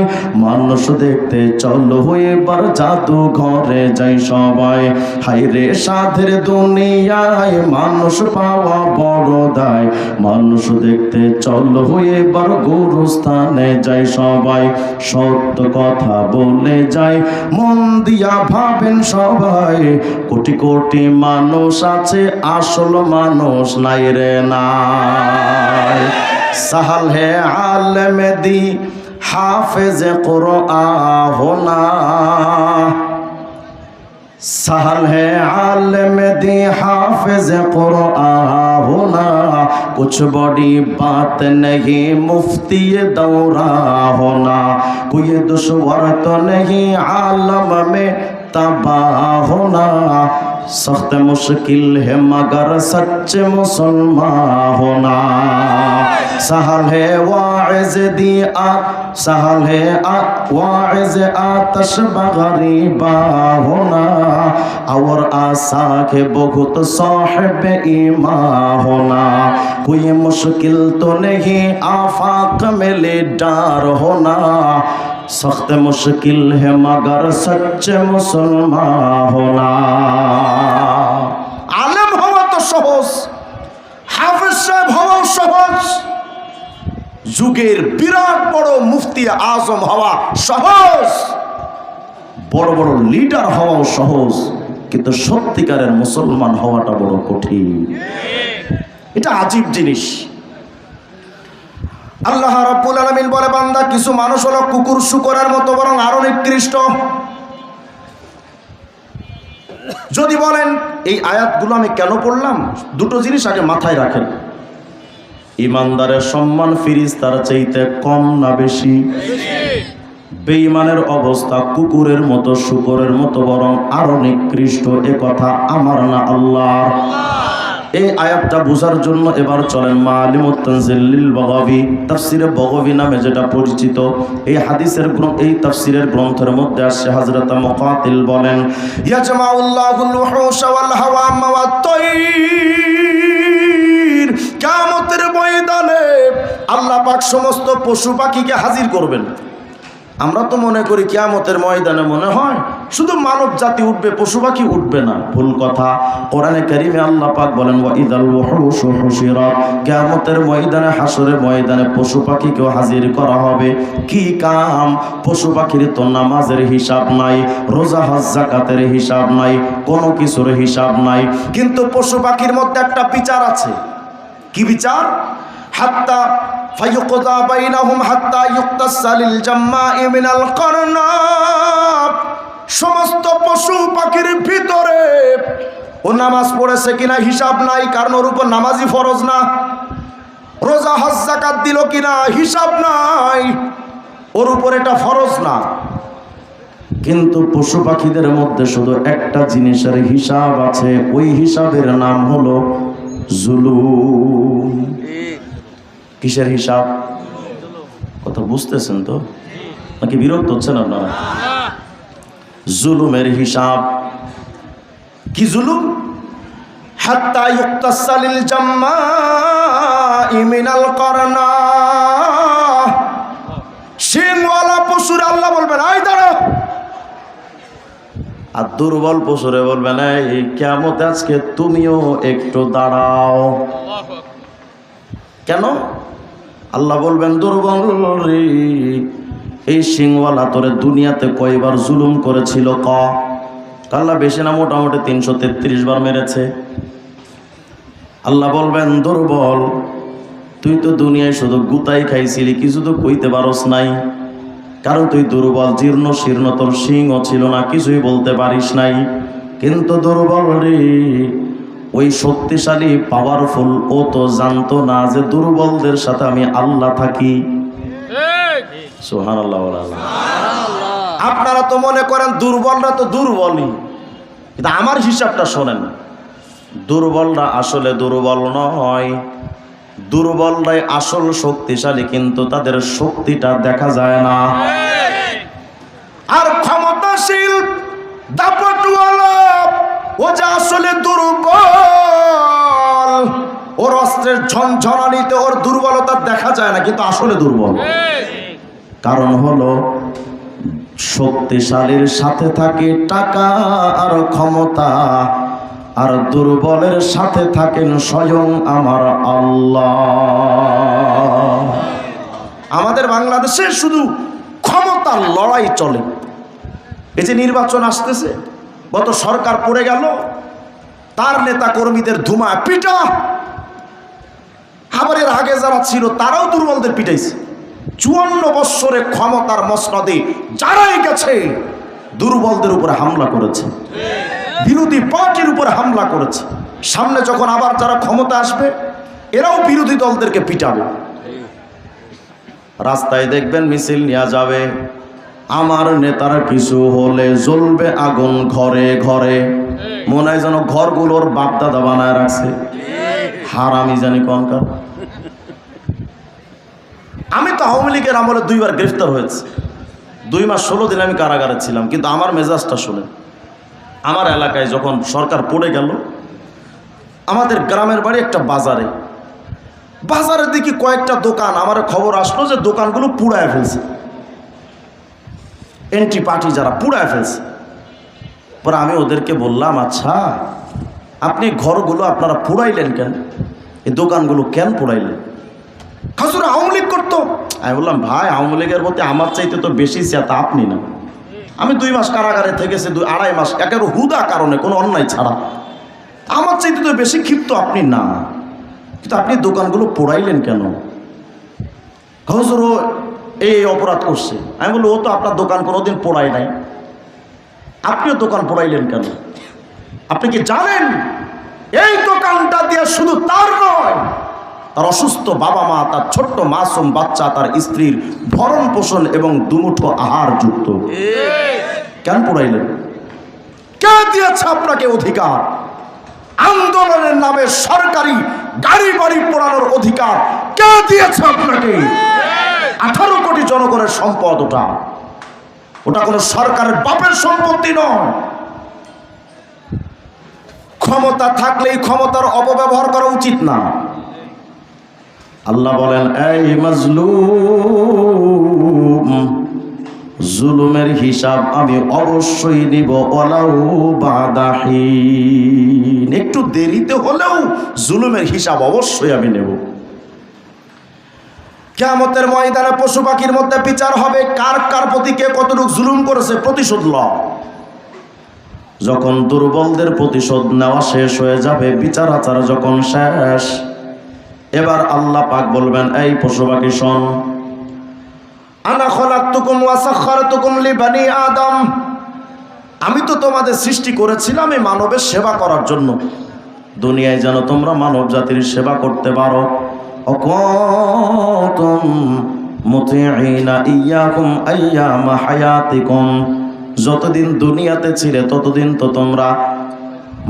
মানুষ দেখতে চলো এবার জাদু ঘরে যাই সবাই। হাইরে সাধের দুনিয়ায় মানুষ পাওয়া বড় দায়। মানুষ দেখতে চলো এবার গুরুস্থানে যাই সবাই। সত্য কথা বলে যাই, মন দিয়া ভাবেন সবাই। কোটি কোটি মানুষ আছে, আসল মানুষ নাই রে নাই। সাহাল হে আলেম দি হাফেজ কুরআন হোনা, सहल है आलम दी हाफिज कुरआन होना, कुछ बड़ी बात नहीं मुफ्ती दौरा होना। कोई दुश्वार तो नहीं आलम में तबाह होना, सख्त मुश्किल है मगर सच्चे मुसलमान होना। सहल है वाइज दी आ, सहल है वाइज आतश बगरीबा होना, और आसा के बहुत साहिब ईमान होना। कोई मुश्किल तो नहीं आफाक में ले डार होना, सख्त मुश्किल है मगर सच्चे मुसलमान होना। आलम हवा तो सहज, हाफिज साहेब हवा सहज, যুগের বিরাট বড় মুফতি আজম হওয়া সহজ, বড় বড় লিডার হওয়াও সহজ, কিন্তু সত্যিকারের মুসলমান হওয়াটা বড় কঠিন। এটা আজীব জিনিস। আল্লাহ রাব্বুল আলামিন বলে, বান্দা কিছু মানুষ হলো কুকুর শুকরের মতো, বরং আরো নিকৃষ্ট। যদি বলেন এই আয়াতগুলো আমি কেন পড়লাম, দুটো জিনিস আগে মাথায় রাখেন। ইমানদারের সম্মান ফেরেশতার চাইতে কম না বেশি? বেঈমানের অবস্থা কুকুরের মতো, শুকরের মতো, বরং আরো নিকৃষ্ট। এ কথা আমার না আল্লাহর। এই আয়াতটা বোঝার জন্য এবার চলেন মাআলিমুত তানজিল লিল বাগাবী, তাফসিরে বাগাবী নামে যেটা পরিচিত, এই হাদিসের এই তাফসিরের গ্রন্থের মধ্যে আসছে হযরত মুকাতিল বলেন, ইয়াজমাউল্লাহুল ওহুশা ওয়াল হাওয়াম ওয়াত তায়র, কিয়ামতের ময়দানে আল্লাহ পাক সমস্ত পশু পাখিকে হাজির করবেন। আমরা তো মনে করি কিয়ামতের ময়দানে মনে হয় শুধু মানব জাতি উঠবে, পশু পাখি উঠবে না। ভুল কথা। কোরআনে কারীমে আল্লাহ পাক বলেন, ওয়া ইযাল ওহুশু হুশিরাত, কিয়ামতের ময়দানে, হাসরের ময়দানে পশু পাখিকেও হাজির করা হবে। কি কাম? পশু পাখির তো নামাজের হিসাব নাই, রোজা হজ যাকাতের হিসাব নাই, কোনো কিছুর হিসাব নাই, কিন্তু পশু পাখির মধ্যে একটা বিচার আছে। কি বিচার? হাত্তা ফায়ুকযা বাইনাহুম হাত্তা ইউক্তাসা লিল জাম্মা'i মিনাল কারনাব। সমস্ত পশু পাখির ভিতরে ও নামাজ পড়েছে কিনা হিসাব নাই, কারণ ওর উপর নামাজই ফরজ না। রোজা হজ যাকাত দিল কিনা হিসাব নাই, ওর উপর এটা ফরজ না। কিন্তু পশু পাখিদের মধ্যে শুধু একটা জিনিসের হিসাব আছে, ওই হিসাবের নাম হলো জুলুম। কিসের হিসাব? কথা বুঝতেছেন তো নাকি বিরক্ত হচ্ছেন আপনারা? জুলুমের হিসাব কি? জুলুম হাত্তা ইউক্তাসা লিল জাম্মা'i মিনাল কারনা। শিংওয়ালা পশুর আল্লাহ বলবেন আই দাঁড়া, আর দুর্বল পশুরে বলবেন এই কিয়ামত আজকে তুমিও একটু দাঁড়াও। কেন? আল্লাহ বলবেন দুর্বল রে, এই শিংওয়ালা তোরে দুনিয়াতে কয়বার জুলুম করেছিল ক? আল্লাহ বেশি না মোটামুটি 333 বার মেরেছে। আল্লাহ বলবেন দুর্বল, তুই তো দুনিয়ায় শুধু গুতাই খাইছিলি, কিছু তো কইতে পারস নাই, কারণ তুই দুর্বল, জীর্ণ শীর্ণ, তোর শিংও ছিল না, কিছুই বলতে পারিস নাই। কিন্তু দুর্বল রে, ওই শক্তিশালী পাওয়ারফুল ও তো জানতো না যে দুর্বলদের সাথে আমি আল্লাহ থাকি। সুবহানাল্লাহ। আপনারা তো মনে করেন দুর্বলরা তো দুর্বলই, কিন্তু আমার হিসাবটা শোনেন, দুর্বলরা আসলে দুর্বল নয়, দুর্বলরাই আসল শক্তিশালী, কিন্তু তাদের শক্তিটা দেখা যায় না। আর ক্ষমতাশীল দাপটওয়ালা ও যে আসলে দুর্বল, ওর অস্ত্রের ঝনঝনানিতে ওর দুর্বলতা দেখা যায় না, কিন্তু আসলে দুর্বল। কারণ হলো শক্তিশালীর সাথে থাকে টাকা আর ক্ষমতা, আর দুর্বলের সাথে থাকেন স্বয়ং আমার আল্লাহ। আমাদের বাংলাদেশে শুধু ক্ষমতার লড়াই চলে। এই যে নির্বাচন আসতেছে, গত সরকার পড়ে গেল, তার নেতা কর্মীদের ধুমা পিটা, আবার এর আগে যারা ছিল তারাও দুর্বলদের পিটাইছে। 54 বৎসরে ক্ষমতার মসনদে যারাই গেছে দুর্বলদের উপরে হামলা করেছে, বিরোধী পার্টির উপরে হামলা করেছে। সামনে যখন আবার যারা ক্ষমতা আসবে, এরাও বিরোধী দলদেরকে পিটাবে। রাস্তায় দেখবেন মিছিল নিয়ে যাবে, আমার নেতার কিছু হলে জ্বলবে আগুন ঘরে ঘরে। মনে হয় যেন ঘরগুলোর বাপদাদা বানায় রাখছে। হারামি জানি কনকার। আমি তো আওয়ামী লীগের আমলে 2 বার গ্রেফতার হয়েছে, 2 মাস 16 দিন আমি কারাগারে ছিলাম। কিন্তু আমার মেজাজটা শুনে, আমার এলাকায় যখন সরকার পড়ে গেল, আমাদের গ্রামের বাড়ি একটা বাজারে, বাজারে দেখি কয়েকটা দোকান, আমার খবর আসলো যে দোকানগুলো পুড়ায় ফেলছে, এন্টি পার্টি যারা পুড়ায় ফেলছে। পরে আমি ওদেরকে বললাম, আচ্ছা আপনি ঘরগুলো আপনারা পুড়াইলেন কেন, এই দোকানগুলো কেন পুড়াইলেন? খাসুরা আওয়ামী লীগ করতো। আমি বললাম ভাই, আওয়ামী লীগের মধ্যে আমার চাইতে তো বেশি চেতা আপনি না। আমি 2 মাস কারাগারে থেকেছি, 2-2.5 মাস একেবারে হুদা কারণে, কোনো অন্যায় ছাড়া। আমার চাইতে তো বেশি ক্ষিপ্ত আপনি না, কিন্তু আপনি দোকানগুলো পোড়াইলেন কেন? হুজুর ও এই অপরাধ করছে। আমি বললাম ও তো আপনার দোকান কোনোদিন পোড়ায় নাই, আপনিও দোকান পোড়াইলেন কেন? আপনি কি জানেন এই দোকানটা দিয়ে শুধু তার নয়, তার অসুস্থ বাবা মা, তার ছোট্ট মাসুম বাচ্চা, তার স্ত্রীর ভরণ পোষণ এবং দুমুঠো আহার যুক্ত। কেন পোড়াইলেন? কে দিয়েছে আপনাকে অধিকার? আন্দোলনের নামে সরকারি গাড়ি বাড়ি পোড়ানোর অধিকার কে দিয়েছে আপনাকে? 18 কোটি জনগণের সম্পদ ওটা, ওটা কোনো সরকারের বাপের সম্পত্তি নয়। ক্ষমতা থাকলেই ক্ষমতার অপব্যবহার করা উচিত না। আল্লাহ বলেন, এই মাজলুম, জুলুমের হিসাব আমি অবশ্যই নিব, ওয়ালাউ বাদাহিন, একটু দেরিতে হলেও জুলুমের হিসাব অবশ্যই আমি নেব। কিয়ামতের ময়দানে পশু পাখির মধ্যে বিচার হবে, কার কার প্রতি কে কতটুকু জুলুম করেছে, প্রতিশোধ লও। যখন দুর্বলদের প্রতিশোধ নেওয়া শেষ হয়ে যাবে, বিচার আচার যখন শেষ, এবার আল্লাহ পাক বলবেন, এই পশু পাখি শোন, আনা খলাকতুকুম ওয়া সাখখারতুকুম লিবানি আদম, আমি তো তোমাদের সৃষ্টি করেছিলাম এই মানবের সেবা করার জন্য, দুনিয়ায় যেন তোমরা মানব জাতির সেবা করতে পারো। অকুনতুম মুতিঈনা ইয়্যাকুম আইয়ামা হায়াতিকুম, যতদিন দুনিয়াতে ছিলে ততদিন তো তোমরা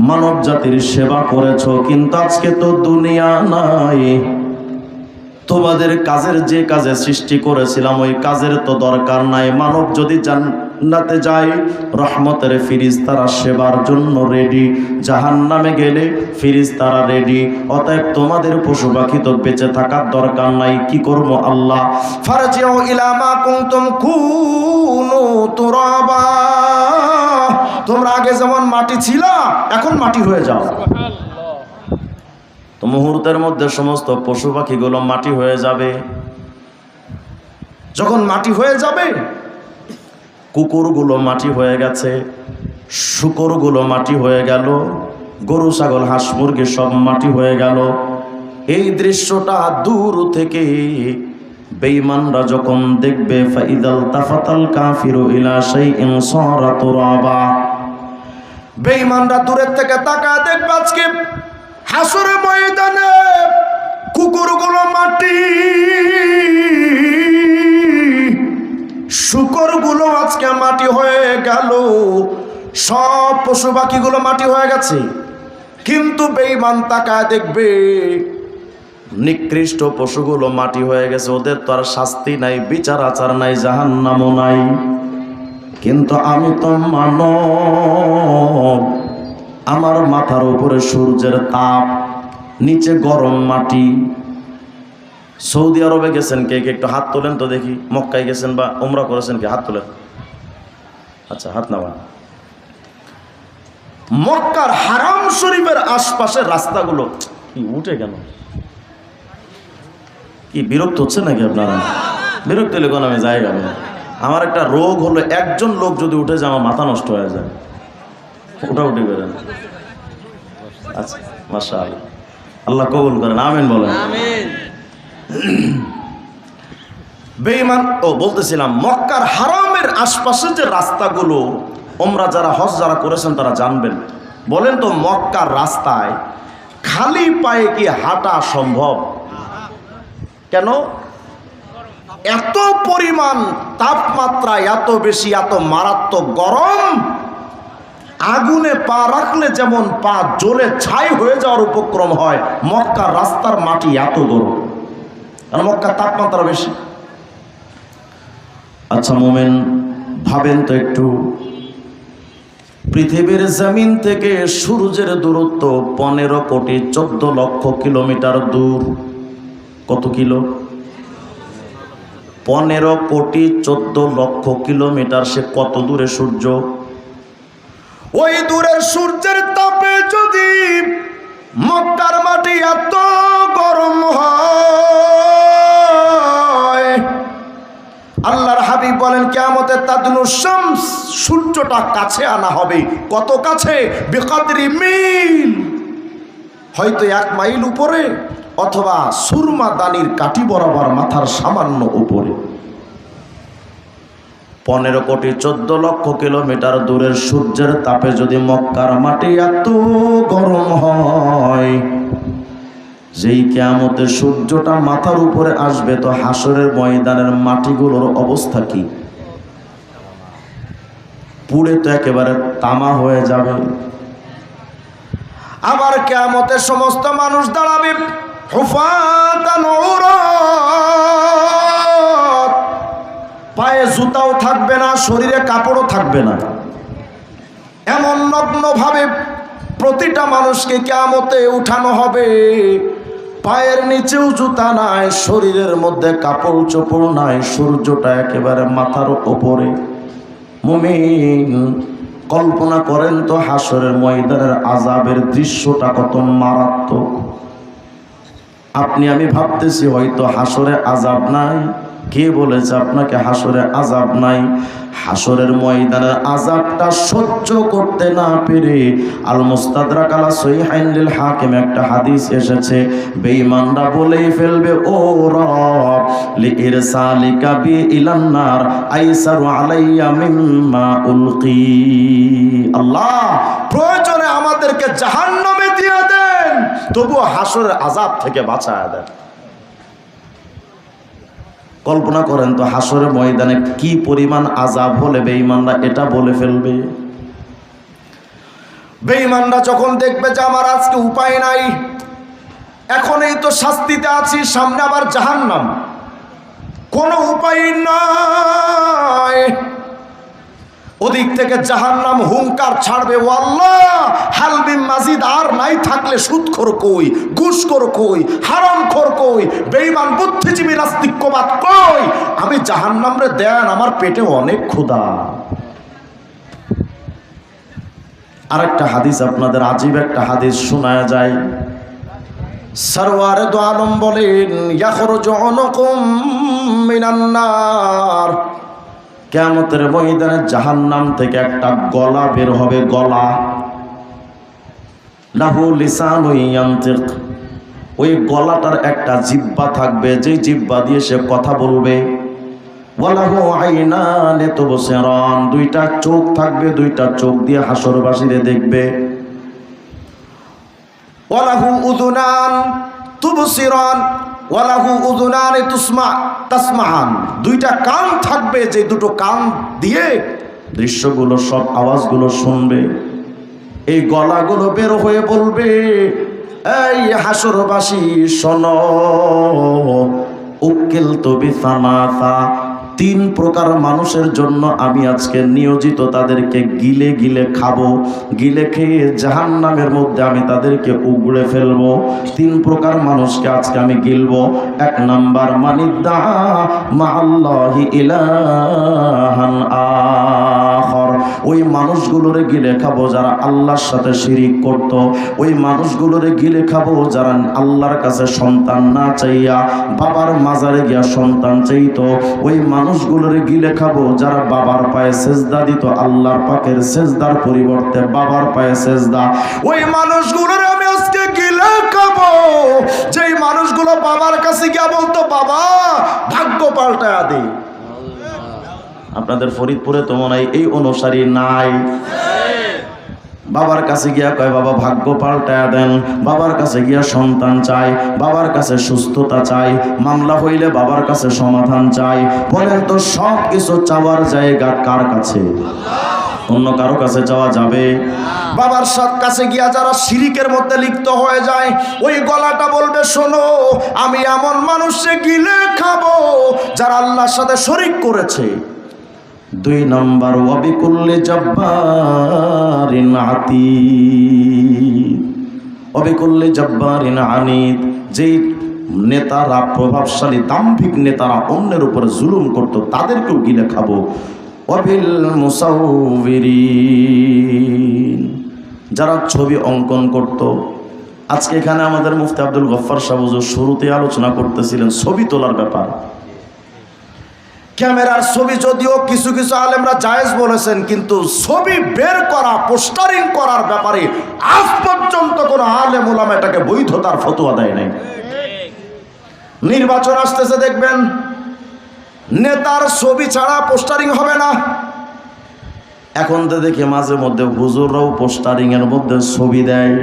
মানব জাতির সেবা করেছো, কিন্তু আজকে তো দুনিয়া নাই, তোমাদের কাজের যে কাজে সৃষ্টি করেছিলাম ওই কাজের তো দরকার নাই। মানব যদি জান্নাতে যায় রহমতের ফিরিস্তারা সেবার জন্য রেডি, জাহান্নামে গেলে ফিরিস্তারা রেডি, অতএব তোমাদের পশু পাখি তো বেঁচে থাকার দরকার নাই। কি করব আল্লাহ? ফারজিউ ইলা মা কুনতুম কুনু তুরাবা, তোমরা আগে যেমন মাটি ছিলা এখন মাটি হয়ে যাও। তো মুহূর্তের মধ্যে সমস্ত পশু পাখিগুলো মাটি হয়ে যাবে। যখন মাটি হয়ে যাবে, কুকুরগুলো মাটি হয়ে গেছে, শূকরগুলো মাটি হয়ে গেল, গরু ছাগল হাঁস মুরগি সব মাটি হয়ে গেল। এই দৃশ্যটা দূর থেকে বেঈমানরা যখন দেখবে, ফাইদাল তাফাতাল কাফিরু ইলা শাইইন সারা তুরাবা, বেঈমানরা দূরের থেকে তাকায় দেখবে আজকে হাসরের ময়দানে কুকুরগুলো মাটি, শূকরগুলো আজকে মাটি হয়ে গেল, সব পশু পাখিগুলো মাটি হয়ে গেছে। কিন্তু বেঈমান তাকায় দেখবে নিকৃষ্ট পশুগুলো মাটি হয়ে গেছে, ওদের তো আর শাস্তি নাই, বিচার আচার নাই, জাহান্নামও নাই। কিন্তু আমি তো মানব, আমার মাথার উপরে সূর্যের তাপ, নিচে গরম মাটি। সৌদি আরবে গেছেন কে কে? একটু হাত তোলেন তো দেখি। মক্কায় গেছেন বা উমরা করেছেন কে? হাত তোলেন। আচ্ছা, হাত নামান। মক্কার হারাম শরীফের আশপাশের রাস্তাগুলো কি উঠে কেন? কি বিরক্ত হচ্ছে নাকি আপনারা? বিরক্ত হলে কোন আমি যাই গেল। আমার একটা রোগ হলো, একজন লোক যদি উঠে যায় আমার মাথা নষ্ট হয়ে যায়। ওটা উঠে বেরেন। আচ্ছা, মাশাআল্লাহ, আল্লাহ কবুল করেন, আমিন বলেন। বেঈমান বলতেছিলাম, মক্কার হারামের আশপাশে যে রাস্তাগুলো, ওমরা যারা হজ যারা করেছেন তারা জানবেন। বলেন তো মক্কার রাস্তায় খালি পায়ে কি হাঁটা সম্ভব? কেন? এত পরিমাণ তাপমাত্রা, এত বেশি, এত মারাত্মক গরম, আগুনে পা রাখলে যেমন পা জ্বলে ছাই হয়ে যাওয়ার উপক্রম হয়, মক্কার রাস্তার মাটি এত গরম, আর মক্কার তাপমাত্রা বেশি। আচ্ছা মোমেন, ভাবেন তো একটু, পৃথিবীর জমিন থেকে সূর্যের দূরত্ব 15,14,00,000 কিলোমিটার দূর। কত কিলো? 15,14,00,000 কিলোমিটার। সে কত দূরে সূর্য? ওই দূরের সূর্যের তাপে যদি মক্কার মাটি এত গরম হয়, আল্লাহর হাবিব বলেন কিয়ামতে তাদনু শামস, সূর্যটা কাছে আনা হবে। কত কাছে? বিকদরি মিল, হয়তো 1 মাইল উপরে, অথবা সুরমা দানির কাঠি বরাবর মাথার সামান্য উপরে। 15,14,00,000 কিলোমিটার দূরের সূর্যের তাপে যদি মক্কার মাটি এত গরম হয়, যেই কিয়ামতে সূর্যটা মাথার উপরে আসবে, তো হাসরের ময়দানের মাটিগুলোর অবস্থা কি? পুড়ে তো একেবারে তামা হয়ে যাবে। আবার কিয়ামতে সমস্ত মানুষ দাঁড়াবে হুফাতান উরাত, পায়ে জুতাও থাকবে না, শরীরে কাপড়ও থাকবে না, এমন নগ্নভাবে প্রতিটা মানুষকে কিয়ামতে উঠানো হবে। পায়ের নিচেও জুতা নাই, শরীরের মধ্যে কাপড় চোপড় নাই, সূর্যটা একেবারে মাথার উপরে। মুমিন, কল্পনা করেন তো হাসরের ময়দানের আযাবের দৃশ্যটা কত মারাত্মক। আপনি আমি ভাবতেছি হয়তো হাসরে আযাব নাই, কে বলেছে আপনাকে হাসরে আযাব নাই? হাসরের ময়দানের আযাবটা সহ্য করতে না পেরে আল মুস্তাদরাক আলা সহিহাইন লিল হাকিম একটা হাদিস এসেছে, বেঈমানরা বলেই ফেলবে, ও রব লিইরসালিকা বি ইলান নার আইসারু আলাইয়া মিম্মা উলকি। আল্লাহ, প্রয়োজনে আমাদেরকে জাহান্নামে দিয়ে দেন, তবুও হাসরের আযাব থেকে বাঁচায় দেন। কল্পনা করেন তো হাসরের ময়দানে কি পরিমাণ আযাব হলে বেঈমানরা এটা বলে ফেলবে। বেঈমানরা যখন দেখবে যে আমার আজকে উপায় নাই, এখন এই তো শাস্তিতে আছি, সামনে আবার জাহান্নাম, কোনো উপায় নাই, ওদিক থেকে জাহান্নাম হুঙ্কার ছাড়বে, ও আল্লাহ হালবিম মাজিদ, আর নাই থাকলে সুদখোর কই, ঘুষখোর কই, হারামখোর কই, বেঈমান বুদ্ধিজীবী নাস্তিক্যবাদ কই, আমি জাহান্নাম রে দেন, আমার পেটে অনেক ক্ষুধা। আরেকটা হাদিস আপনাদের আজীব একটা হাদিস শোনায়া যায়। সরওয়ারে দো আলম বলেন, ইয়াখরুজু উনুকুম মিনান নার, কিয়ামতের ময়দানে জাহান্নাম থেকে একটা গলা বের হবে, গলা, লাহু লিসানুন ইয়ানতিক, ওই গলাটার একটা জিহ্বা থাকবে, যে জিহ্বা দিয়ে সে কথা বলবে। ওয়ালাহু আইনানি তুবসিরান, দুইটা চোখ থাকবে, দুইটা চোখ দিয়ে হাসরবাসীদের দেখবে। ওয়ালাহু উযুনান তুবসিরান ওয়ালাহু উযুনানি তাসমাআন, দুইটা কান থাকবে, যে দুটো কান দিয়ে দৃশ্যগুলো, সব আওয়াজগুলো শুনবে। এই গলাগুলো বের হয়ে বলবে, এই হাসরবাসী শোনো, উকিলতু বিসামাসা, তিন প্রকার মানুষের জন্য আমি আজকে নিয়োজিত, তাদেরকে গিলে গিলে খাবো, গিলে খেয়ে জাহান্নামের মধ্যে আমি তাদেরকে উগড়ে ফেলবো। তিন প্রকার মানুষকে আজকে আমি গিলবো। এক নাম্বার, মানিদ্দা মাআল্লাহি ইলাহান আখর, ওই মানুষগুলোরে গিলে খাবো যারা আল্লাহর সাথে শিরিক করত, ওই মানুষগুলোরে গিলে খাবো যারা আল্লাহর কাছে সন্তান না চাইয়া বাবার মাজারে গিয়া সন্তান চাইতো, ওই মানুষগুলোরে গিলে খাবো যারা বাবার পায়ে সেজদা দিত, আল্লাহর পাকের সেজদার পরিবর্তে বাবার পায়ে সেজদা, ওই মানুষগুলোরে আমি আজকে গিলে খাবো। যেই মানুষগুলো বাবার কাছে গিয়া বলতো, বাবা ভাগ্য পাল্টায়া দে। আপনাদের ফরিদপুরে তো মনে হয় এই অনুসারী নাই। বাবার কাছে গিয়া কয়, বাবা ভাগ্য পাল্টায়া দেন, বাবার কাছে গিয়া সন্তান চাই, বাবার কাছে সুস্থতা চাই, মামলা হইলে বাবার কাছে সমাধান চাই। বলেন তো সব কিছু চাওয়ার জায়গা কার কাছে? অন্য কারো কাছে চাওয়া যাবে? বাবার কাছে গিয়া যারা শিরিকের মধ্যে লিপ্ত হয়ে যায়, ওই গলাটা বলবে, শোনো, আমি এমন মানুষকে গিলে খাবো যারা আল্লাহর সাথে শরিক করেছে। দুই নম্বর, ওয়াবিকুল্লি জব্বারিন আতীদ, ওয়াবিকুল্লি জব্বারিন আনীদ, যেই নেতারা প্রভাবশালী দাম্ভিক নেতারা অন্যের উপরে জুলুম করত, তাদেরকেও গিলে খাবো। ওয়াবিল মুসাউবিরিন, যারা ছবি অঙ্কন করত। আজকে এখানে আমাদের মুফতি আব্দুল গফফার সাহেব হুজুর শুরুতে আলোচনা করতেছিলেন ছবি তোলার ব্যাপার। ক্যামেরার ছবি যদিও কিছু কিছু আলেমরা জায়েজ বলেছেন, কিন্তু ছবি বের করা, পোস্টারিং করার ব্যাপারে আজ পর্যন্ত কোনো আলেম ওলামা এটাকে বৈধতার ফতোয়া দেয় নাই। নির্বাচন আসতেছে, দেখবেন নেতার ছবি ছাড়া পোস্টারিং হবে না। এখন তো দেখি মাঝে মধ্যে হুজুররাও পোস্টারিং এর মধ্যে ছবি দেয়,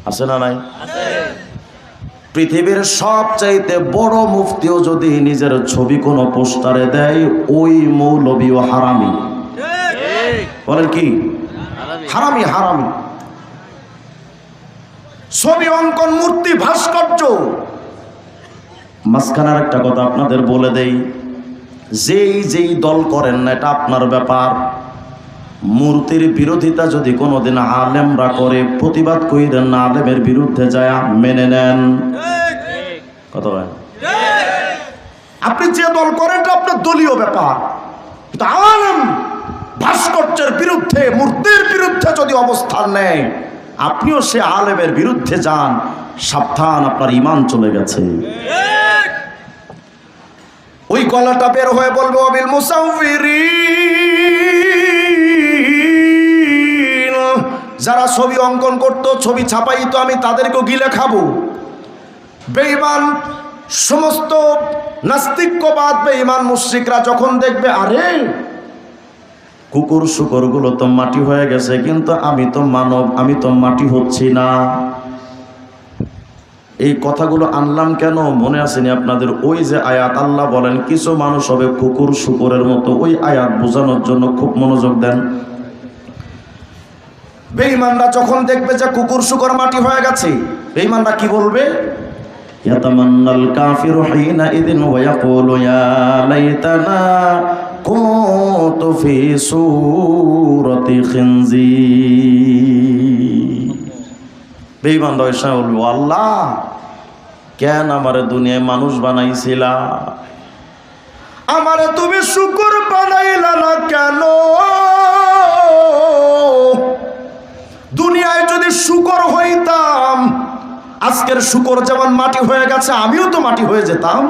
আছে না নাই? পৃথিবীর সবচাইতে বড় মুফতিও যদি নিজের ছবি কোনো পোস্টারে দেয়, ওই মৌলবীও হারামি। বলেন কি? হারামি, হারামি। ছবি অঙ্কন, মূর্তি, ভাস্কর্য। মাঝখানের একটা কথা আপনাদের বলে দেই, যেই দল করেন না, এটা আপনার ব্যাপার। মূর্তির বিরোধিতা যদি কোনোদিন আলেমরা করে, প্রতিবাদ কইরেন না, আলেমের বিরুদ্ধে যায় মেনে নেন। কত ভাই, আপনি যে দল করেন এটা আপনার দলীয় ব্যাপার, কিন্তু আলেম ভাস্কর্যের বিরুদ্ধে, মূর্তির বিরুদ্ধে যদি অবস্থান নেয়, আপনিও সে আলেমের বিরুদ্ধে যান, সাবধান, আপনার ঈমান চলে গেছে। ওই গলাটা বের হয়ে বলবে ওয়াবিল মুসাউফিরিন, যারা ছবি অঙ্কন করত, ছবি ছাপাইতো, আমি তাদেরকেও গিলে খাবো। বেঈমান সমস্ত নাস্তিক্যবাদ বেঈমান মুশরিকরা যখন দেখবে আরে কুকুর শুকরগুলো তো মাটি হয়ে গেছে, কিন্তু আমি তো মানব, আমি তো মাটি হচ্ছি না। এই কথাগুলো আনলাম কেন মনে আসেনি আপনাদের? ওই যে আয়াত আল্লাহ বলেন কিছু মানুষ হবে কুকুর শুকরের মতো, ওই আয়াত বোঝানোর জন্য খুব মনোযোগ দেন। বেঈমানরা যখন দেখবে যে কুকুর শুকর মাটি হয়ে গেছে, বেঈমানরা কি বলবে? ইয়াতামান্নাল কাফিরু হিনা ইদিন ওয়া ইয়াকুলু ইয়া লাইতানা কুনতু ফি সূরাতি খিনজির। বেঈমানরা এসে বলবে আল্লাহ কেন আমারে দুনিয়ায় মানুষ বানাইছিলা, আমারে তুমি শুকর বানাইলা না কেন? দুনিয়ায় যদি শুকর হইতাম, আজকের শুকর যেমন মাটি হয়ে গেছে আমিও তো মাটি হয়ে যেতাম।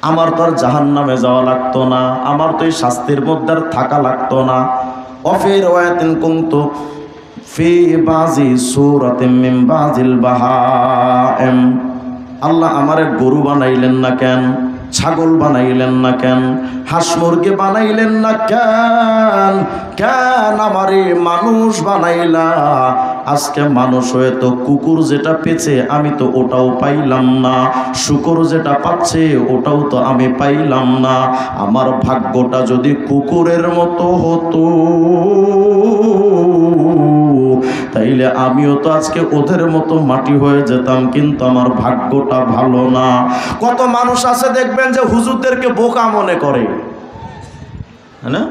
আমার তো আর জাহান্নামে যাওয়া লাগতো না, আমার তো এই শাস্তির মধ্যে আর থাকা লাগতো না। অফির ওয়াতিন কুনতু ফি বাজি সূরাতিন মিন বাজিল বাহাইম। আল্লাহ আমারে গরু বানাইলেন না কেন, ছাগল বানাইলেন না কেন, হাঁস মুরগি বানাইলেন না কেন? কেন আমারে মানুষ বানাইলা? আজকে মানুষ হয়ে তো কুকুর যেটা পেয়েছে আমি তো ওটাও পাইলাম না, শুকর যেটা পাচ্ছে ওটাও তো আমি পাইলাম না। আমার ভাগ্যটা যদি কুকুরের মতো হতো তাইলে আমিও তো আজকে ওদের মতো মাটি হয়ে যেতাম, কিন্তু আমার ভাগ্যটা ভালো না। কত মানুষ আছে দেখবেন যে হুজুরদেরকে বোকা মনে করে, হ্যাঁ না?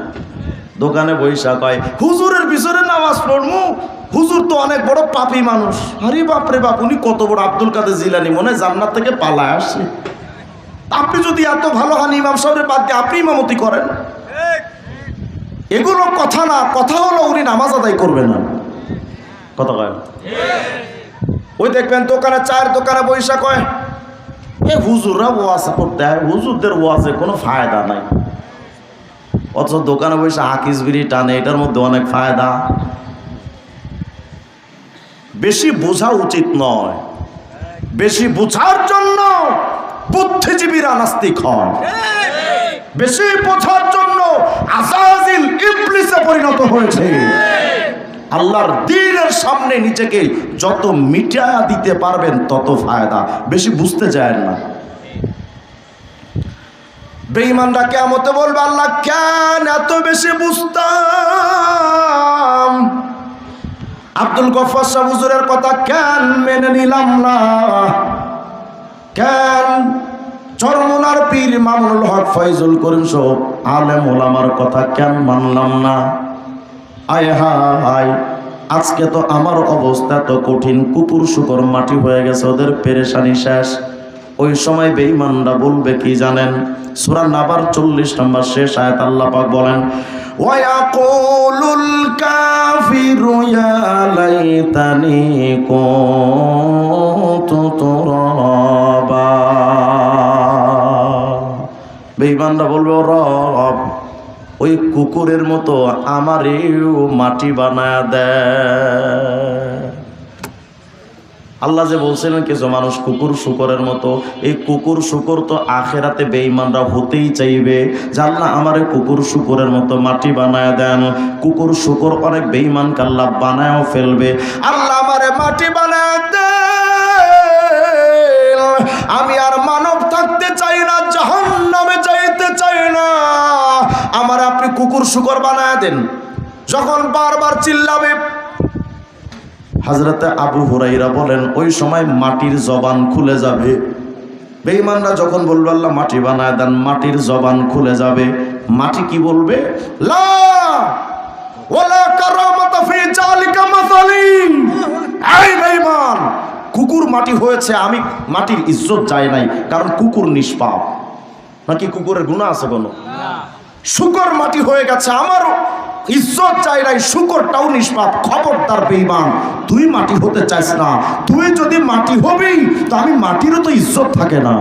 দোকানে বৈশা কয় হুজুরের পিছনে নামাজ পড়মু, হুজুর তো অনেক বড় পাপী মানুষ। আরে বাপরে বাপ, উনি কত বড় আব্দুল কাদের জিলানী, মনে হয় জান্নাত থেকে পালায় আসে। আপনি যদি এত ভালো হন, ইমাম সাহেবের বাদ দিয়ে আপনি ইমামতি করেন, এগুলো কথা না। কথা হলো উনি নামাজ আদায় করবে না। কথা কয় ওই দেখবেন দোকানে, চায়ের দোকানে বৈশা কয় এ হুজুররা ওয়াজ করতে হয়, হুজুরদের ওয়াজে কোনো ফায়দা নাই। অথচ দোকানে বসে হাকিস বিড়ি টানে, এটার মধ্যে অনেক ফায়দা। বেশি বোঝা উচিত নয়, বেশি বোঝার জন্য বুদ্ধিজীবীরা নাস্তিক হয়, বেশি বোঝার জন্য আজাজিল ইবলিসে পরিণত হয়েছে। আল্লাহর দ্বীনের সামনে নিজেকে যত মিটায়া দিতে পারবেন তত ফায়দা, বেশি বুঝতে যায় না। বেঈমানরা কিয়ামতে বলবে আল্লাহ কেন এত বেশি বুঝতাম, আব্দুল গফফার সাহেব হুজুরের কথা কেন মেনে নিলাম না, কেন চরমনার পীর মামুনুল হক ফয়জুল করিম সহ আলেম ওলামার কথা কেন মানলাম না? আয় হায়, আজকে তো আমার অবস্থা তো কঠিন, কুকুর শুকর মাটি হয়ে গেছে, ওদের পেরেশানি শেষ। ওই সময় বেঈমানরা বলবে কি জানেন? সূরা নাবার 40 নম্বর শেষ আয়াত আল্লাহ পাক বলেন ওয়া ইয়াকুলুল কাফিরু ইয়া লাইতানি কুনতু তুরাবা। বেঈমানরা বলবে রব ওই কুকুরের মতো আমারেও মাটি বানায়া দেয়। আল্লাহ যে বলছিলেন কিছু মানুষ কুকুর শুকরের মতো, এই কুকুর শুকর তো আখেরাতে বেঈমানরা হতেই চাইবে। জানলা আমারে কুকুর শুকরের মতো মাটি বানায় দেন। কুকুর শুকর অনেক বেঈমানকে আল্লাহ বানায়ও ফেলবে। আল্লাহ আমারে মাটি বানায় দেন, আমি আর মানব থাকতে চাই না, জাহান্নামে যাইতে চাই না, আমার আপনি কুকুর শুকর বানায় দেন। যখন বারবার চিল্লাবে, হযরতে আবু হুরাইরা বলেন ওই সময় মাটির জবান খুলে যাবে। বেঈমানরা যখন বলবে আল্লাহ মাটি বানায় দেন, মাটির জবান খুলে যাবে। মাটি কি বলবে? লা ওয়ালা কারামাতা ফি জালিকা মাসালি। এই বেঈমান, কুকুর মাটি হয়েছে, আমি মাটির ইজ্জত যায় নাই, কারণ কুকুর নিষ্পাপ। নাকি কুকুরের গুনাহ আছে কোনো? না। শুকর মাটি হয়ে গেছে, আমার ইজ্জত চাই নাই, শুকরটাও নিষ্পাপ। খবরদার বেঈমান, তুই মাটি হতে চাইস না। তুই যদি মাটি হবি তো আমি মাটিরও তো ইজ্জত থাকে না।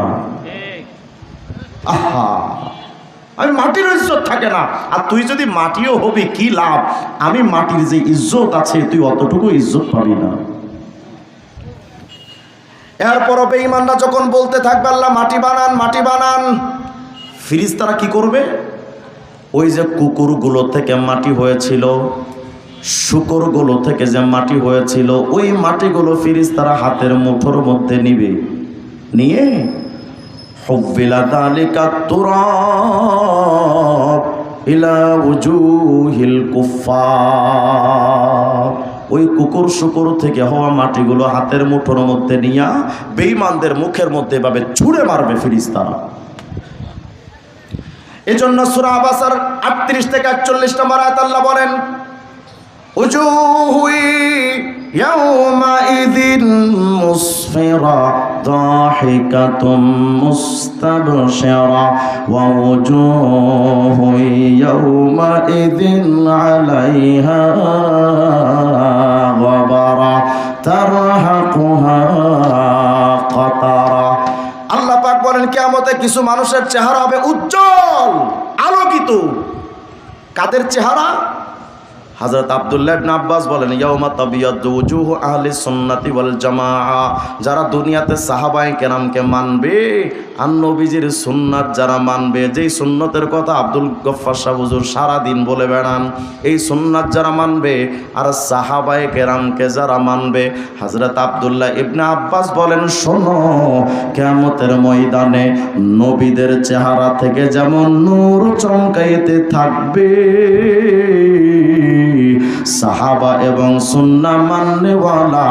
আহা, আমি মাটির ইজ্জত থাকে না। আর তুই যদি মাটিও হবি কি লাভ, আমি মাটির যে ইজ্জত আছে তুই অতটুকু ইজ্জত পাবি না। এরপরও বেঈমানরা যখন বলতে থাকবে আল্লাহ মাটি বানান, মাটি বানান, ফেরেশতারা কি করবে? ওই যে কুকুরগুলো থেকে মাটি হয়েছিল, শুকরগুলো থেকে যে মাটি হয়েছিল, ওই মাটিগুলো ফেরেশতারা হাতের মুঠোর মধ্যে নিবে, নিয়ে হুব্বিলা যালিকা তুরাব ইলা উজুহিল কুফফার, ওই কুকুর শুকুর থেকে হওয়া মাটিগুলো হাতের মুঠোর মধ্যে নিয়া বেঈমানদের মুখের মধ্যে এভাবে ছুঁড়ে মারবে ফেরেশতারা। এজন্য সূরা আবাসার 38 থেকে 41 নম্বর আয়াত আল্লাহ বলেন, উজুহু ইয়াওমাইযিন মুসফিরা দাহিকাতুম মুস্তাবশিরা ওয়া উজুহু ইয়াওমাইযিন আলাইহা গাবারা তারহাকুহা কাতারা। আল্লাহ পাক বলেন কিয়ামতে কিছু মানুষের চেহারা হবে উজ্জ্বল আলোকিত। কাদের চেহারা? হযরত আব্দুল্লাহ ইবনে আব্বাস বলেন ইয়াউমা তাবিয়াদু উজুহু আহলি সুন্নাতি ওয়াল জামাআ, যারা দুনিয়াতে সাহাবায়ে কেরামকে মানবে আর নবীজির সুন্নাত যারা মানবে, যেই সুন্নতের কথা আব্দুল গফফার সাহেব হুজুর সারা দিন বলে বেড়ান, এই সুন্নাত যারা মানবে আর সাহাবায়ে কেরামকে যারা মানবে, হযরত আব্দুল্লাহ ইবনে আব্বাস বলেন শোনো, কিয়ামতের ময়দানে নবীদের চেহারা থেকে যেমন নূর চমকাইতে থাকবে, সাহাবা এবং সুন্নাহ মাননেওয়ালা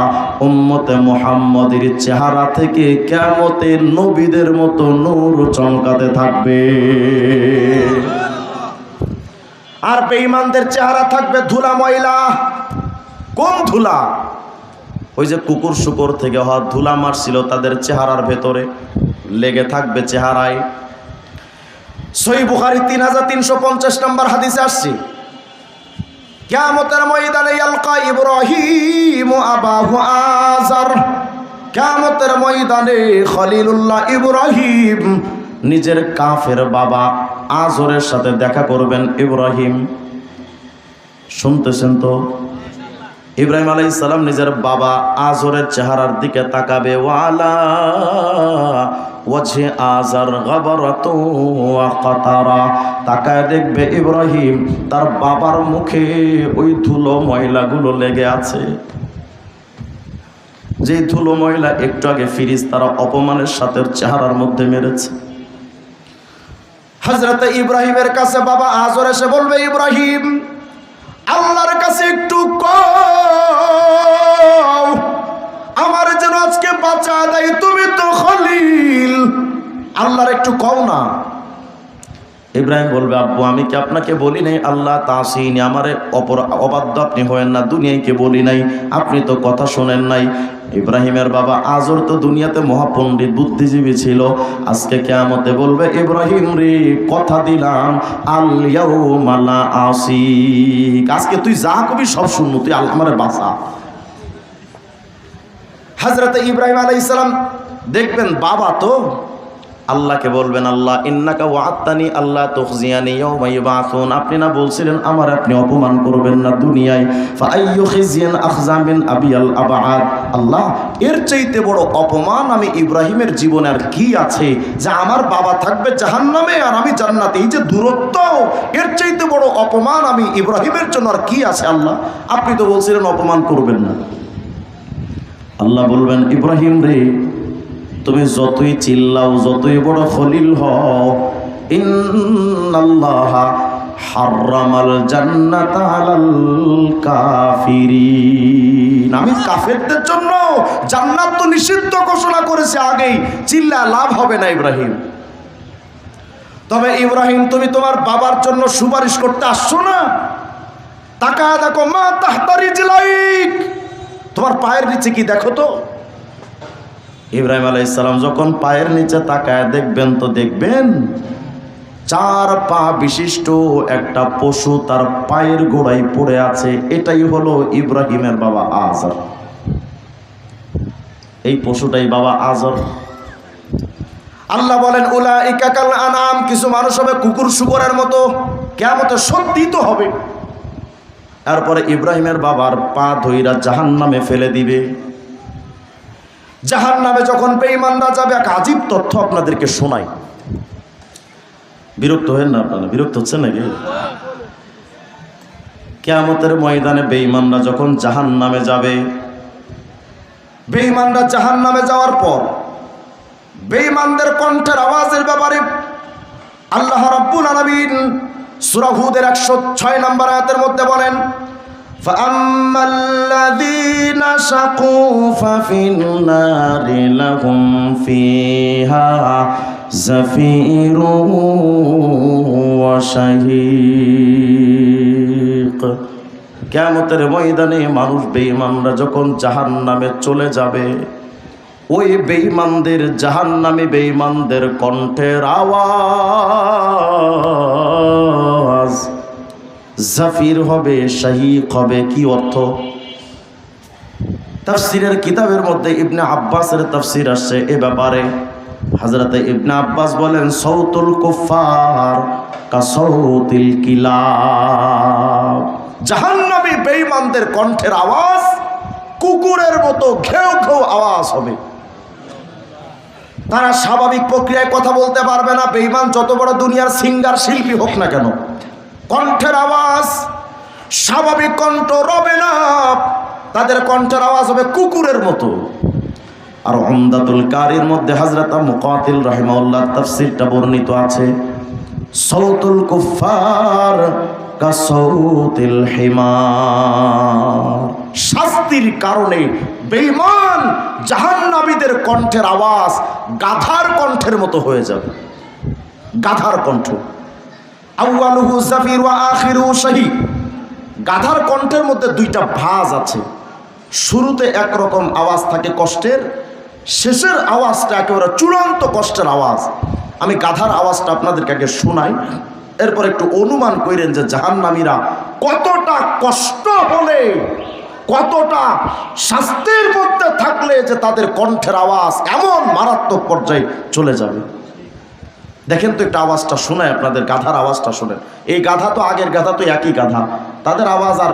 উম্মতে মুহাম্মদের চেহারা থেকে কিয়ামতে নবীদের মতো নূর চমকাতে থাকবে। আর বেঈমানদের চেহারা থাকবে ধুলা ময়লা। কোন ধুলা? ওই যে কুকুর শুকুর থেকে হওয়া ধুলা মারছিল তাদের চেহারার ভেতরে লেগে থাকবে চেহারায়। সহিহ বুখারী 3350 নম্বর হাদিসে আসছে, কিয়ামতের ময়দানে ইয়ালকা ইব্রাহিম আবাহু আযার, কিয়ামতের ময়দানে খলিলুল্লাহ ইব্রাহিম নিজের কাফের বাবা আযরের সাথে দেখা করবেন। ইব্রাহিম শুনতেছেন তো? ইব্রাহিম আলাইহিস সালাম নিজের বাবা আযরের চেহারার দিকে তাকাবে, ওয়ালা ওয়াজহে আযার গাবারাতু ওয়া কাতারা, তাকায় দেখবে ইব্রাহিম তার বাবার মুখে ওই ধুলো ময়লাগুলো লেগে আছে, যে ধুলো ময়লা একটু আগে ফেরেশতারা অপমানের সাথে চেহারার মধ্যে মেরেছে। হযরত ইব্রাহিমের কাছে বাবা আযর এসে বলবে, ইব্রাহিম আল্লাহর কাছে একটু কও আমার যেন আজকে বাঁচা দেয়, তুমি তো খলিল, আল্লাহর একটু কও না। ইব্রাহিম বলবে, আব্বু আমি কি আপনাকে বলি নাই আল্লাহ তাসিনি, আমারে অবাধ্য আপনি হয়েন না, দুনিয়াকে বলি নাই, আপনি তো কথা শোনেন নাই। ইব্রাহিমের বাবা আযর তো দুনিয়াতে মহাপণ্ডিত বুদ্ধিজীবী ছিল, আজকে কিয়ামতে বলবে, ইব্রাহিম রে কথা দিলাম আল ইয়াউমা লা আসিক, আজকে তুই যা কবি সব শুনবো, তুই আমারে বাঁচা। হযরত ইব্রাহিম আলাইহিস সালাম দেখবেন বাবা তো আল্লাহকে বলবেন, আল্লাহ ইন্নাকা ওয়া'আদতানি আল্লাহ তুখজিয়ানি ইয়াওমা ইউবআসুন, আপনি না বলছিলেন আমার আপনি অপমান করবেন না দুনিয়ায়, ফাআইয়ু খিজিয়ান আখযা মিন আবিয়াল আবাদ, আল্লাহ এর চাইতে বড় অপমান আমি ইব্রাহিমের জীবনে আর কি আছে, যে আমার বাবা থাকবে জাহান্নামে আর আমি জান্নাতে, এই যে দূরত্ব, এর চাইতে বড় অপমান আমি ইব্রাহিমের জন্য আর কি আছে আল্লাহ, আপনি তো বলছিলেন অপমান করবেন না। আল্লাহ বলবেন, ইব্রাহিম রে তুমি যতই চিল্লাও, যতই বড় খলিল হও, ইন্নাল্লাহা হারামাল জান্নাতা আলাল কাফিরিন, আমি কাফেরদের জন্য জান্নাত তো নিষিদ্ধ ঘোষণা করেছে আগেই, চিল্লা লাভ হবে না ইব্রাহিম। তবে ইব্রাহিম তুমি তোমার বাবার জন্য সুপারিশ করতে আসছো না, তাকায়া দেখো মা তাহতা রিজলাইক, তোমার পায়ের নিচে কি দেখো তো। ইব্রাহিম আলাইহিস সালাম যখন পায়ের নিচে তাকায় দেখবেন তো দেখবেন 4 পা বিশিষ্ট একটা পশু তার পায়ের গোড়ায় পড়ে আছে, এটাই হলো ইব্রাহিমের বাবা আযর, এই পশুটাই বাবা আযর। আল্লাহ বলেন উলাইকা কাল আনাম, কিছু মানুষ হবে কুকুর শুকরের মতো, কিয়ামতে সত্যি তো হবে। এরপরে ইব্রাহিমের বাবার পা ধইরা জাহান্নামে ফেলে দিবে। জাহান্নামে যখন বেঈমানরা যাবে, এক আজীব তথ্য আপনাদেরকে শোনাই। বিরক্ত হবেন না আপনারা? বিরক্ত হচ্ছেন নাকি? কিয়ামতের ময়দানে বেঈমানরা যখন জাহান্নামে যাবে, বেঈমানরা জাহান্নামে যাওয়ার পর বেঈমানদের কণ্ঠের আওয়াজের ব্যাপারে আল্লাহ রাব্বুল আলামিন সূরা হুদের 106 নম্বর আয়াতের মধ্যে বলেন, ফাআম্মাল্লাযীনা শাকু ফাফিন নারি লাহুম ফিহা জাফিরুন ওয়া শাহীক। কিয়ামতের ময়দানে মানুষ বেঈমানরা যখন জাহান্নামে চলে যাবে, ওই বেঈমানদের জাহান্নামী বেঈমানদের কণ্ঠের আওয়াজ জাফির হবে, শাহীক হবে। কি অর্থ? তাফসীরের কিতাবের মধ্যে ইবনে আব্বাসের তাফসীর আসছে এ ব্যাপারে। হযরতে ইবনে আব্বাস বলেন, সাউতুল কুফার কা সাউতিল কিলাব, জাহান্নামী বেঈমানদের কণ্ঠের আওয়াজ কুকুরের মতো ঘেউ ঘেউ আওয়াজ হবে। তারা স্বাভাবিক প্রক্রিয়ায় কথা বলতে পারবে না। বেঈমান যত বড় দুনিয়ার সিঙ্গার শিল্পী হোক না কেন, কণ্ঠের আওয়াজ স্বাভাবিক কণ্ঠ রবে না, তাদের কণ্ঠের আওয়াজ হবে কুকুরের মতো। আর উমদাতুল কারির মধ্যে হযরত মুকাতিল রাহিমাহুল্লাহ তাফসীরটা বর্ণিত আছে, সাউতুল কুফার কা সাউতিল হিমার, শাস্তির কারণে বেঈমান জাহান্নামীদের কণ্ঠের আওয়াজ গাধার কণ্ঠের মতো হয়ে যাবে। গাধার কণ্ঠ, আউয়ালুহু জাফির ওয়া আখিরুহু শাহীক। গাধার কণ্ঠের মধ্যে দুইটা ভাঁজ আছে, শুরুতে একরকম আওয়াজ থাকে কষ্টের, শেষের আওয়াজটা একেবারে চূড়ান্ত কষ্টের আওয়াজ। আমি গাধার আওয়াজটা আপনাদেরকে আগে শোনাই, এরপর একটু অনুমান করেন যে জাহান্নামীরা কতটা কষ্ট হলে, কতটা শাস্তির মধ্যে থাকলে যে তাদের কণ্ঠের আওয়াজ এমন মারাত্মক পর্যায়ে চলে যাবে। দেখেন তো একটা আওয়াজটা শোনায় আপনাদের, গাধার আওয়াজটা শোনেন। এই গাধা তো আগের গাধা তো একই গাধা, তাদের আওয়াজ আর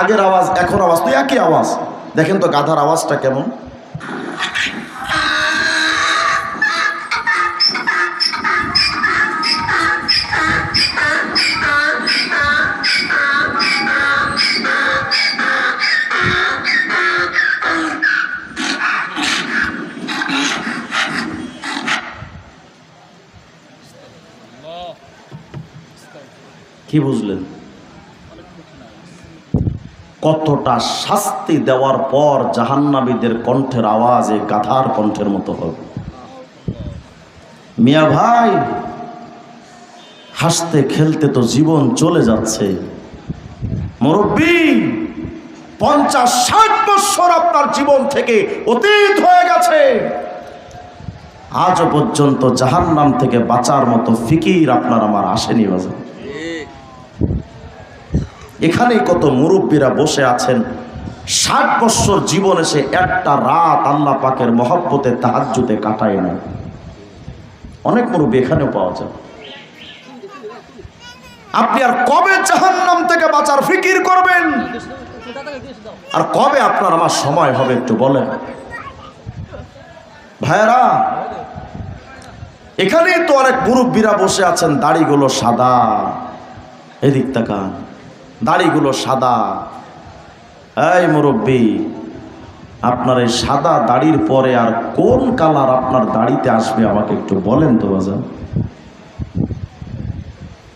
আগের আওয়াজ এখন আওয়াজ তো একই আওয়াজ। দেখেন তো গাধার আওয়াজটা কেমন। কি বুঝলেন? কতটা শাস্তি দেওয়ার পর জাহান্নামীদের কণ্ঠের আওয়াজ এই গাধার কণ্ঠের মতো হবে। মিয়া ভাই, হাসতে খেলতে তো জীবন চলে যাচ্ছে। মুরব্বী, 50-60 বছর আপনার জীবন থেকে অতীত হয়ে গেছে, আজও পর্যন্ত জাহান্নাম থেকে বাঁচার মতো ফিকির আপনার আমার আসেনি। বাজার এখানেই কত মুরব্বীরা বসে আছেন, 60 বছর জীবন এসে একটা রাত আল্লাহ পাকের মহব্বতে তাহাজ্জুদে কাটায় না। অনেক মুরব্বী এখানেও পাওয়া যায়। আপনি আর কবে জাহান্নাম থেকে বাঁচার ফিকির করবেন? আর কবে আপনার আমার সময় হবে একটু বলেন ভাইরা। এখানেই তো অনেক মুরব্বীরা বসে আছেন, দাড়িগুলো সাদা, এদিক তাকান, দাড়িগুলো সাদা। এই মুরব্বী, আপনার এই সাদা দাড়ির পরে আর কোন কালার আপনার দাড়িতে আসবে আমাকে একটু বলেন তো বাজান।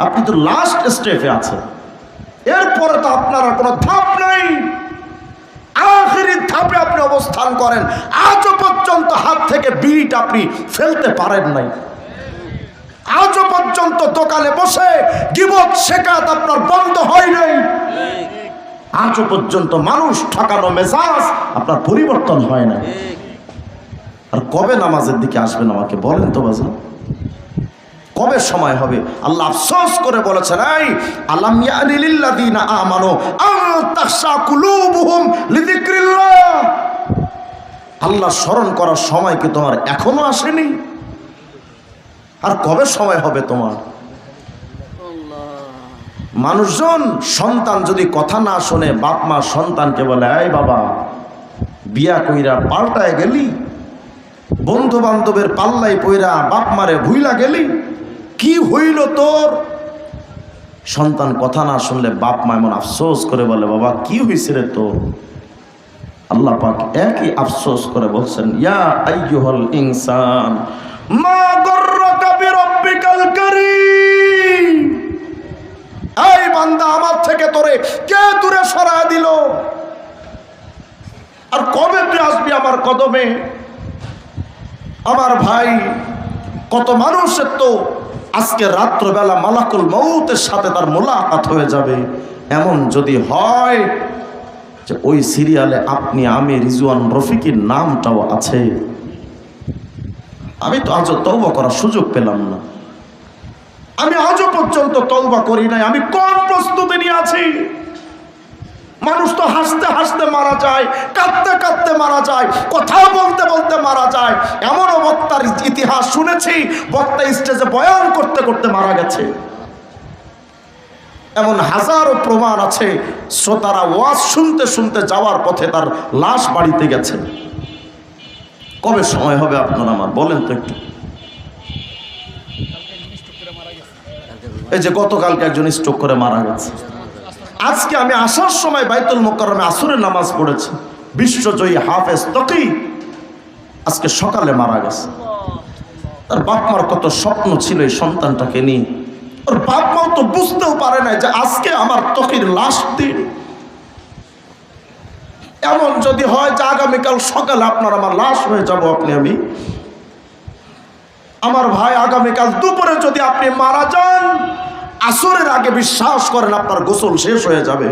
আপনি তো লাস্ট স্টেপে আছেন, এরপরে তো আপনার আর কোনো ধাপ নাই। আখেরি ধাপে আপনি অবস্থান করেন, আজও পর্যন্ত হাত থেকে বিড়িটা আপনি ফেলতে পারেন নাই। আজও পর্যন্ত দোকানে বসে গীবত শেখাত আপনার বন্ধ হয় নাই। আজও পর্যন্ত মানুষ ঠকানো মেজাজ আপনার পরিবর্তন হয় না। আর কবে নামাজের দিকে আসবেন আমাকে বলেন তো বাজান, কবে সময় হবে? আল্লাহ আফসোস করে বলেছেন, এই আলাম ইয়ানি লিল্লাযিনা আমানু আন তাখশা কুলুবুহুম লিযিকরিল্লাহ। আল্লাহ স্মরণ করার সময় কি তোমার এখনো আসেনি? আর কবে সময় হবে তোমার? মানুষজন সন্তান যদি কথা না শোনে, বাপ মা সন্তানকে বলে, এই বাবা বিয়া কইরা পাল্টায় গেলি, বন্ধু বান্ধবের পাল্লাই পইরা বাপ মারে ভুইলা গেলি, কি হইল তোর? সন্তান কথা না শুনলে বাপ মা এমন আফসোস করে বলে, বাবা কি হয়েছে রে তোর? আল্লাহ পাক একই আফসোস করে বলছেন, ইয়া আইয়ুহাল ইনসান মা গররাকা বিরাব্বিকাল কারীম, এই বান্দা আমার থেকে তোরে কে দূরে সরায় দিল? আর কবে তুই আসবি আমার কদমে? আমার ভাই, কত মানুষের তো আজকে রাত্রবেলা মালাকুল মউতের সাথে তার মোলাকাত হয়ে যাবে। এমন যদি হয় যে ওই সিরিয়ালে আপনি, আমি, রিজওয়ান রফিকের নামটাও আছে, আমি তো আজও তওবা করার সুযোগ পেলাম না। আমি আজও পর্যন্ত তওবা করি নাই। আমি কোন প্রস্তুতি নিয়ে আছি? মানুষ তো হাসতে হাসতে মারা যায়, কাঁদতে কাঁদতে মারা যায়, কথা বলতে বলতে মারা যায়। এমনও বক্তার ইতিহাস শুনেছি, বক্তা স্টেজে বয়ান করতে করতে মারা গেছে। এমন হাজারো প্রমাণ আছে, শ্রোতারা ওয়াজ শুনতে শুনতে যাওয়ার পথে তার লাশ বাড়িতে গেছে। কবে সময় হবে আপনারা আমার বলেন তো একটু? এই যে গতকালকে একজন স্ট্রোক করে মারা গেছে। আজকে আমি আসার সময় বাইতুল মুকাররমে আসরের নামাজ পড়েছি, বিশ্বজয়ী হাফেজ তকি আজকে সকালে মারা গেছে। তার বাপ মার কত স্বপ্ন ছিল এই সন্তানটাকে নিয়ে। ওর বাপ মাও তো বুঝতেও পারে না যে আজকে আমার তকির লাশ দিন। এমন যদি হয় যে আগামীকাল সকালে আপনার আমার লাশ হয়ে যাব, আপনি আমি, আমার ভাই, আগামীকাল দুপুরে যদি আপনি মারা যান, আসরের আগে বিশ্বাস করেন আপনার গোসল শেষ হয়ে যাবে।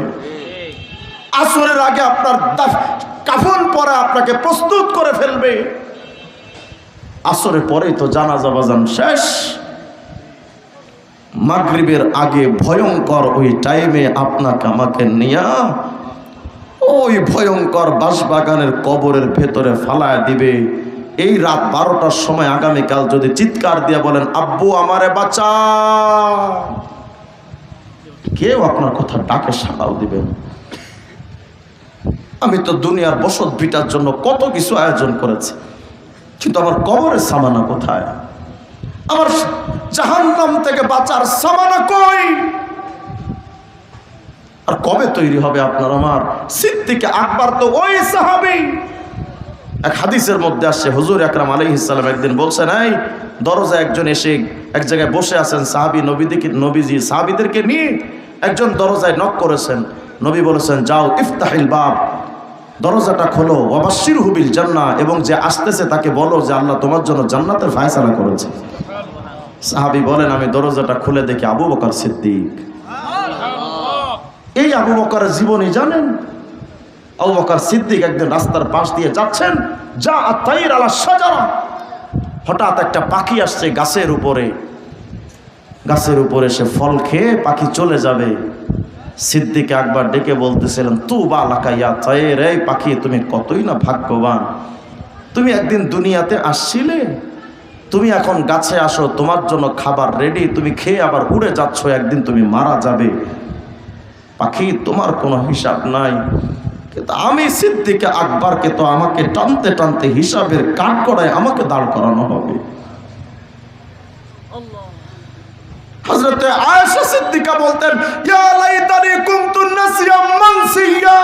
আসরের আগে আপনার কাফন পরে আপনাকে প্রস্তুত করে ফেলবে। আসরের পরেই তো জানাজা বাজান শেষ। মাগরিবের আগে ভয়ঙ্কর ওই টাইমে আপনাকে আমাকে নিয়া ওই ভয়ঙ্কর বাঁশবাগানের কবরের ভেতরে ফালায় দিবে। এই রাত 12টার সময় আগামীকাল যদি চিৎকার দিয়ে বলেন, আব্বু আমারে বাঁচা, কেউ আপনার কথা ডাকে সাড়াও দিবেন। আমি তো দুনিয়ার বসত ভিটার জন্য কত কিছু আয়োজন করেছি, কিন্তু আমার কবরের সামানা কোথায়? আমার জাহান্নাম থেকে বাঁচার সামানা কই? আর কবে তৈরি হবে আপনার আমার? সিদ্দিক আকবর তো ওই সাহাবী। এক হাদিসের মধ্যে আসছে, হুজুর আকরাম আলাইহিস সালাম একদিন বলছেন, এই দরজা একজন এসে এক জায়গায় বসে আছেন, সাহাবী নবীজি সাহাবীদেরকে নিয়ে একজন দরজায় নক করেছেন। নবী বলেছেন, যাও ইফতাহিল বাব, দরজাটা খোলো, ওয়াবাশশিরহু বিল জান্নাহ, এবং যে আসতেছে তাকে বলো যে আল্লাহ তোমার জন্য জান্নাতের ফয়সালা করেছে। সাহাবী বলেন, আমি দরজাটা খুলে দেখি আবু বকর সিদ্দিক। এই আবু বকরের জীবনী জানেন? আবু বকর সিদ্দিক একদিন রাস্তার পাশ দিয়ে যাচ্ছেন, যা আতাইর আলা শাজারা, হঠাৎ একটা পাখি আসছে গাছের উপরে। গাছের উপরে সে ফল খেয়ে পাখি চলে যাবে। সিদ্দিক একবার ডেকে বলতেছিলেন, তু বা লাকাইয়া তাইর, এই পাখি তুমি কতই না ভাগ্যবান, তুমি একদিন দুনিয়াতে আসছিলে, তুমি এখন গাছে আসো, তোমার জন্য খাবার রেডি, তুমি খেয়ে আবার উড়ে যাচ্ছ, একদিন তুমি মারা যাবে। পাখি তোমার কোনো হিসাব নাই, কিন্তু আমি সিদ্দিক আকবরকে তো আমাকে টানতে টানতে হিসাবের কাঠগড়ায় আমাকে দাঁড় করানো হবে। হযরত আয়েশা সিদ্দিকা বলতেন, ইয়া লাইতানি কুনতু নাসিয়াম মানসিয়া।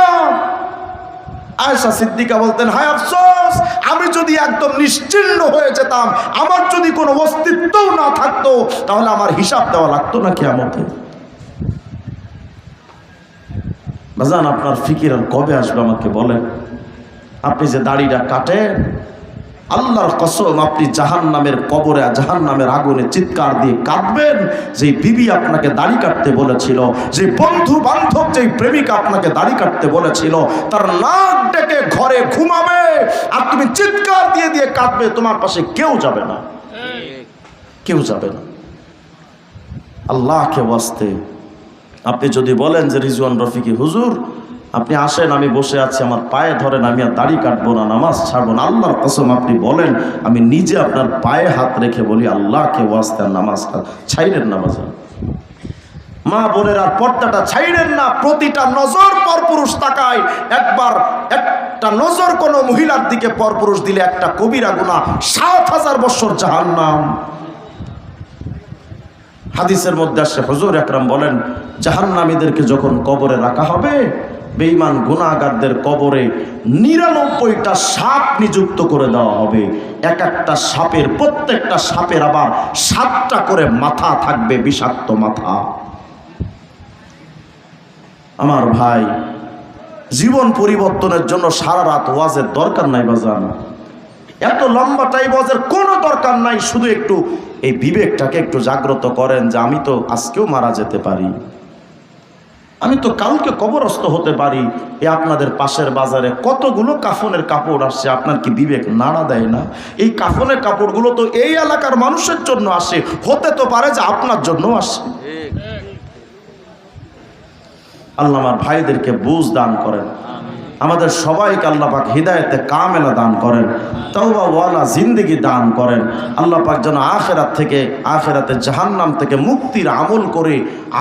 আয়েশা সিদ্দিকা বলতেন, হায় আফসোস, আমি যদি একদম নিশ্চিহ্ন হয়ে যেতাম, আমার যদি কোনো অস্তিত্বও না থাকতো, তাহলে আমার হিসাব দেওয়া লাগতো না কিয়ামতে। বাজান, আপনার ফিকির আর কবে আসবে আমাকে বলেন? আপনি যে দাড়িটা কাটেন, আল্লাহর কসম আপনি জাহান্নামের কবরে, জাহান্নামের আগুনে চিৎকার দিয়ে কাঁদবেন। যে বিবি আপনাকে দাড়ি কাটতে বলেছিল, যে বন্ধু বান্ধব, যে প্রেমিকা আপনাকে দাড়ি কাটতে বলেছিল, তার নাক ডেকে ঘরে ঘুমাবে, আর তুমি চিৎকার দিয়ে দিয়ে কাঁদবে, তোমার পাশে কেউ যাবে না, কেউ যাবে না। আল্লাহকে ওয়াস্তে আপনি যদি বলেন যে রিজওয়ান রফিকি হুজুর আপনি আসেন, আমি বসে আছি, আমার পায়ে ধরেন, আমি আর দাড়ি কাটবো না, নামাজ ছাড়বো না। আল্লাহর কসম আপনি বলেন, আমি নিজে আপনার পায়ে হাত রেখে বলি, আল্লাহকে ওয়াস্তে নামাজটা ছাইরেন না বাজার। মা বোনের আর পর্দাটা ছাইরেন না। প্রতিটা নজর পরপুরুষ তাকায়। একবার একটা নজর কোনো মহিলার দিকে পরপুরুষ দিলে একটা কবিরা গুনাহ, ৭,০০০ বছর জাহান্নাম। হাদিসের মধ্যে আসে, হুজুর আকরাম বলেন, জাহান্নামীদেরকে যখন কবরে রাখা হবে, বেঈমান গুনাহগারদের কবরে ৯৯টা সাপ নিযুক্ত করে দেওয়া হবে। এক একটা সাপের, প্রত্যেকটা সাপের আবার ৭টা করে মাথা থাকবে, বিষাক্ত মাথা। আমার ভাই, জীবন পরিবর্তনের জন্য সারা রাত ওয়াজের দরকার নাই বাজান। এত লম্বা টাইম ওয়াজের কোনো দরকার নাই। শুধু একটু এই বিবেকটাকে একটু জাগ্রত করেন যে আমি তো আজকেও মারা যেতে পারি, আমি তো কালকে কবরস্থ হতে পারি। এ আপনাদের পাশের বাজারে কতগুলো কাফনের কাপড় আসছে, আপনার কি বিবেক নাড়া দেয় না? এই কাফনের কাপড়গুলো তো এই এলাকার মানুষের জন্য আসে, হতে তো পারে যে আপনার জন্য আসে। আল্লাহ আমার ভাইদেরকে বুঝ দান করেন, আমাদের সবাইকে আল্লাহ পাক হিদায়েতে কামেলা দান করেন, তওবা ওয়ালা জিন্দেগি দান করেন। আল্লাহ পাক যেন আখিরাতে জাহান্নাম থেকে মুক্তির আমল করে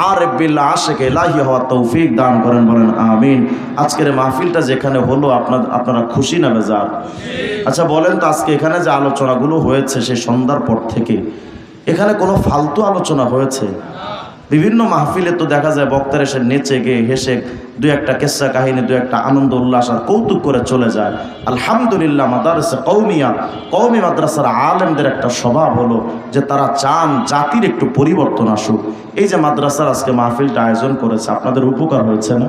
আরিফ বিল্লাহ আশিক ইলাহি হওয়ার তৌফিক দান করেন, বলেন আমিন। আজকের মাহফিলটা যেখানে হলো, আপনারা খুশি না বেজার? আচ্ছা বলেন তো, আজকে এখানে যে আলোচনাগুলো হয়েছে সেই সন্ধ্যার পর থেকে, এখানে কোনো ফালতু আলোচনা হয়েছে? বিভিন্ন মাহফিলে তো দেখা যায় বক্তার এসে নেচে গিয়ে হেসে দু একটা কেসা কাহিনী, দু একটা আনন্দ উল্লাস আর কৌতুক করে চলে যায়। আলহামদুলিল্লাহ, মাদ্রাসা কওমি মাদ্রাসার আলেমদের একটা স্বভাব হলো যে তারা চান জাতির একটু পরিবর্তন আসুক। এই যে মাদ্রাসার আজকে মাহফিলটা আয়োজন করেছে, আপনাদের উপকার হয়েছে না?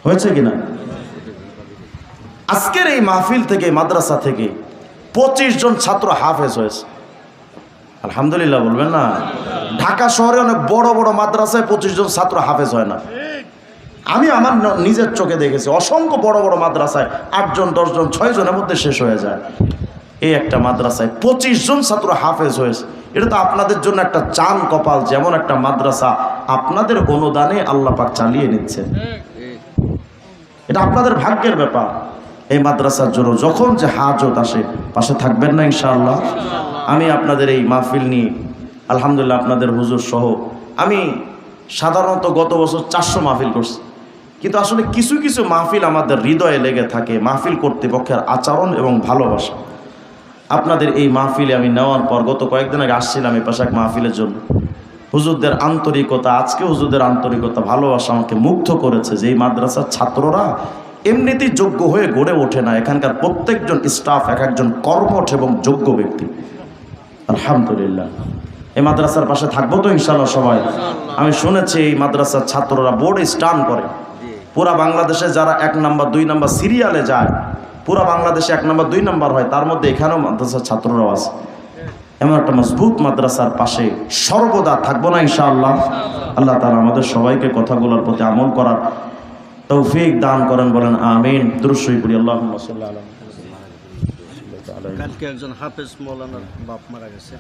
হয়েছে কিনা? আজকের এই মাহফিল থেকে, মাদ্রাসা থেকে 25 জন ছাত্র হাফেজ হয়েছে। আলহামদুলিল্লাহ বলবেন না? ঢাকা শহরে অনেক বড় বড় মাদ্রাসায় 25 জন ছাত্র হাফেজ হয় না। আমি আমার নিজের চোখে দেখেছি, অসংখ্য বড় বড় মাদ্রাসায় 8 জন 10 জন 6 জনের মধ্যে শেষ হয়ে যায়। এই একটা মাদ্রাসায় 25 জন ছাত্র হাফেজ হয়েছে। এটা তো আপনাদের জন্য একটা চান কপাল, যেমন একটা মাদ্রাসা আপনাদের অনুদানে আল্লাহ পাক চালিয়ে নিচ্ছে। এটা আপনাদের ভাগ্যের ব্যাপার। এই মাদ্রাসার জন্য যখন যে হাজত আসে, পাশে থাকবেন না ইনশাআল্লাহ? আমি আপনাদের এই মাহফিল নিয়ে আলহামদুলিল্লাহ, আপনাদের হুজুর সহ আমি সাধারণত গত বছর 400 মাহফিল করছি, কিন্তু আসলে কিছু কিছু মাহফিল আমাদের হৃদয়ে লেগে থাকে। মাহফিল কর্তৃপক্ষের আচরণ এবং ভালোবাসা। আপনাদের এই মাহফিলে আমি নেওয়ার পর গত কয়েকদিন আগে আসছিলাম এই পাশে এক মাহফিলের জন্য। হুজুরদের আন্তরিকতা, আজকে হুজুরদের আন্তরিকতা, ভালোবাসা আমাকে মুগ্ধ করেছে যে এই মাদ্রাসার ছাত্ররা এমনিতেই যোগ্য হয়ে গড়ে ওঠে না। এখানকার প্রত্যেকজন স্টাফ এক একজন কর্মঠ এবং যোগ্য ব্যক্তি। আলহামদুলিল্লাহ, এই মাদ্রাসার পাশে থাকবো তো ইনশাআল্লাহ সবাই। আমি শুনেছি এই মাদ্রাসার ছাত্ররা বোর্ডে স্টান করে। পুরা বাংলাদেশে যারা 1 নাম্বার 2 নাম্বার সিরিয়ালে যায়, পুরা বাংলাদেশে 1 নাম্বার 2 নাম্বার হয়, তার মধ্যে এখানেও মাদ্রাসার ছাত্ররাও আছে। এমন একটা মজবুত মাদ্রাসার পাশে সর্বদা থাকবো না ইনশাআল্লাহ? আল্লাহ তাআলা আমাদের সবাইকে কথাগুলোর প্রতি আমল করার তৌফিক দান করেন, বলেন আমিন। দুরূদ শরীফ পড়ি, আল্লাহুম্মা সাল্লি আলা। কালকে একজন হাফেজ মৌলানার বাপ মারা গেছে।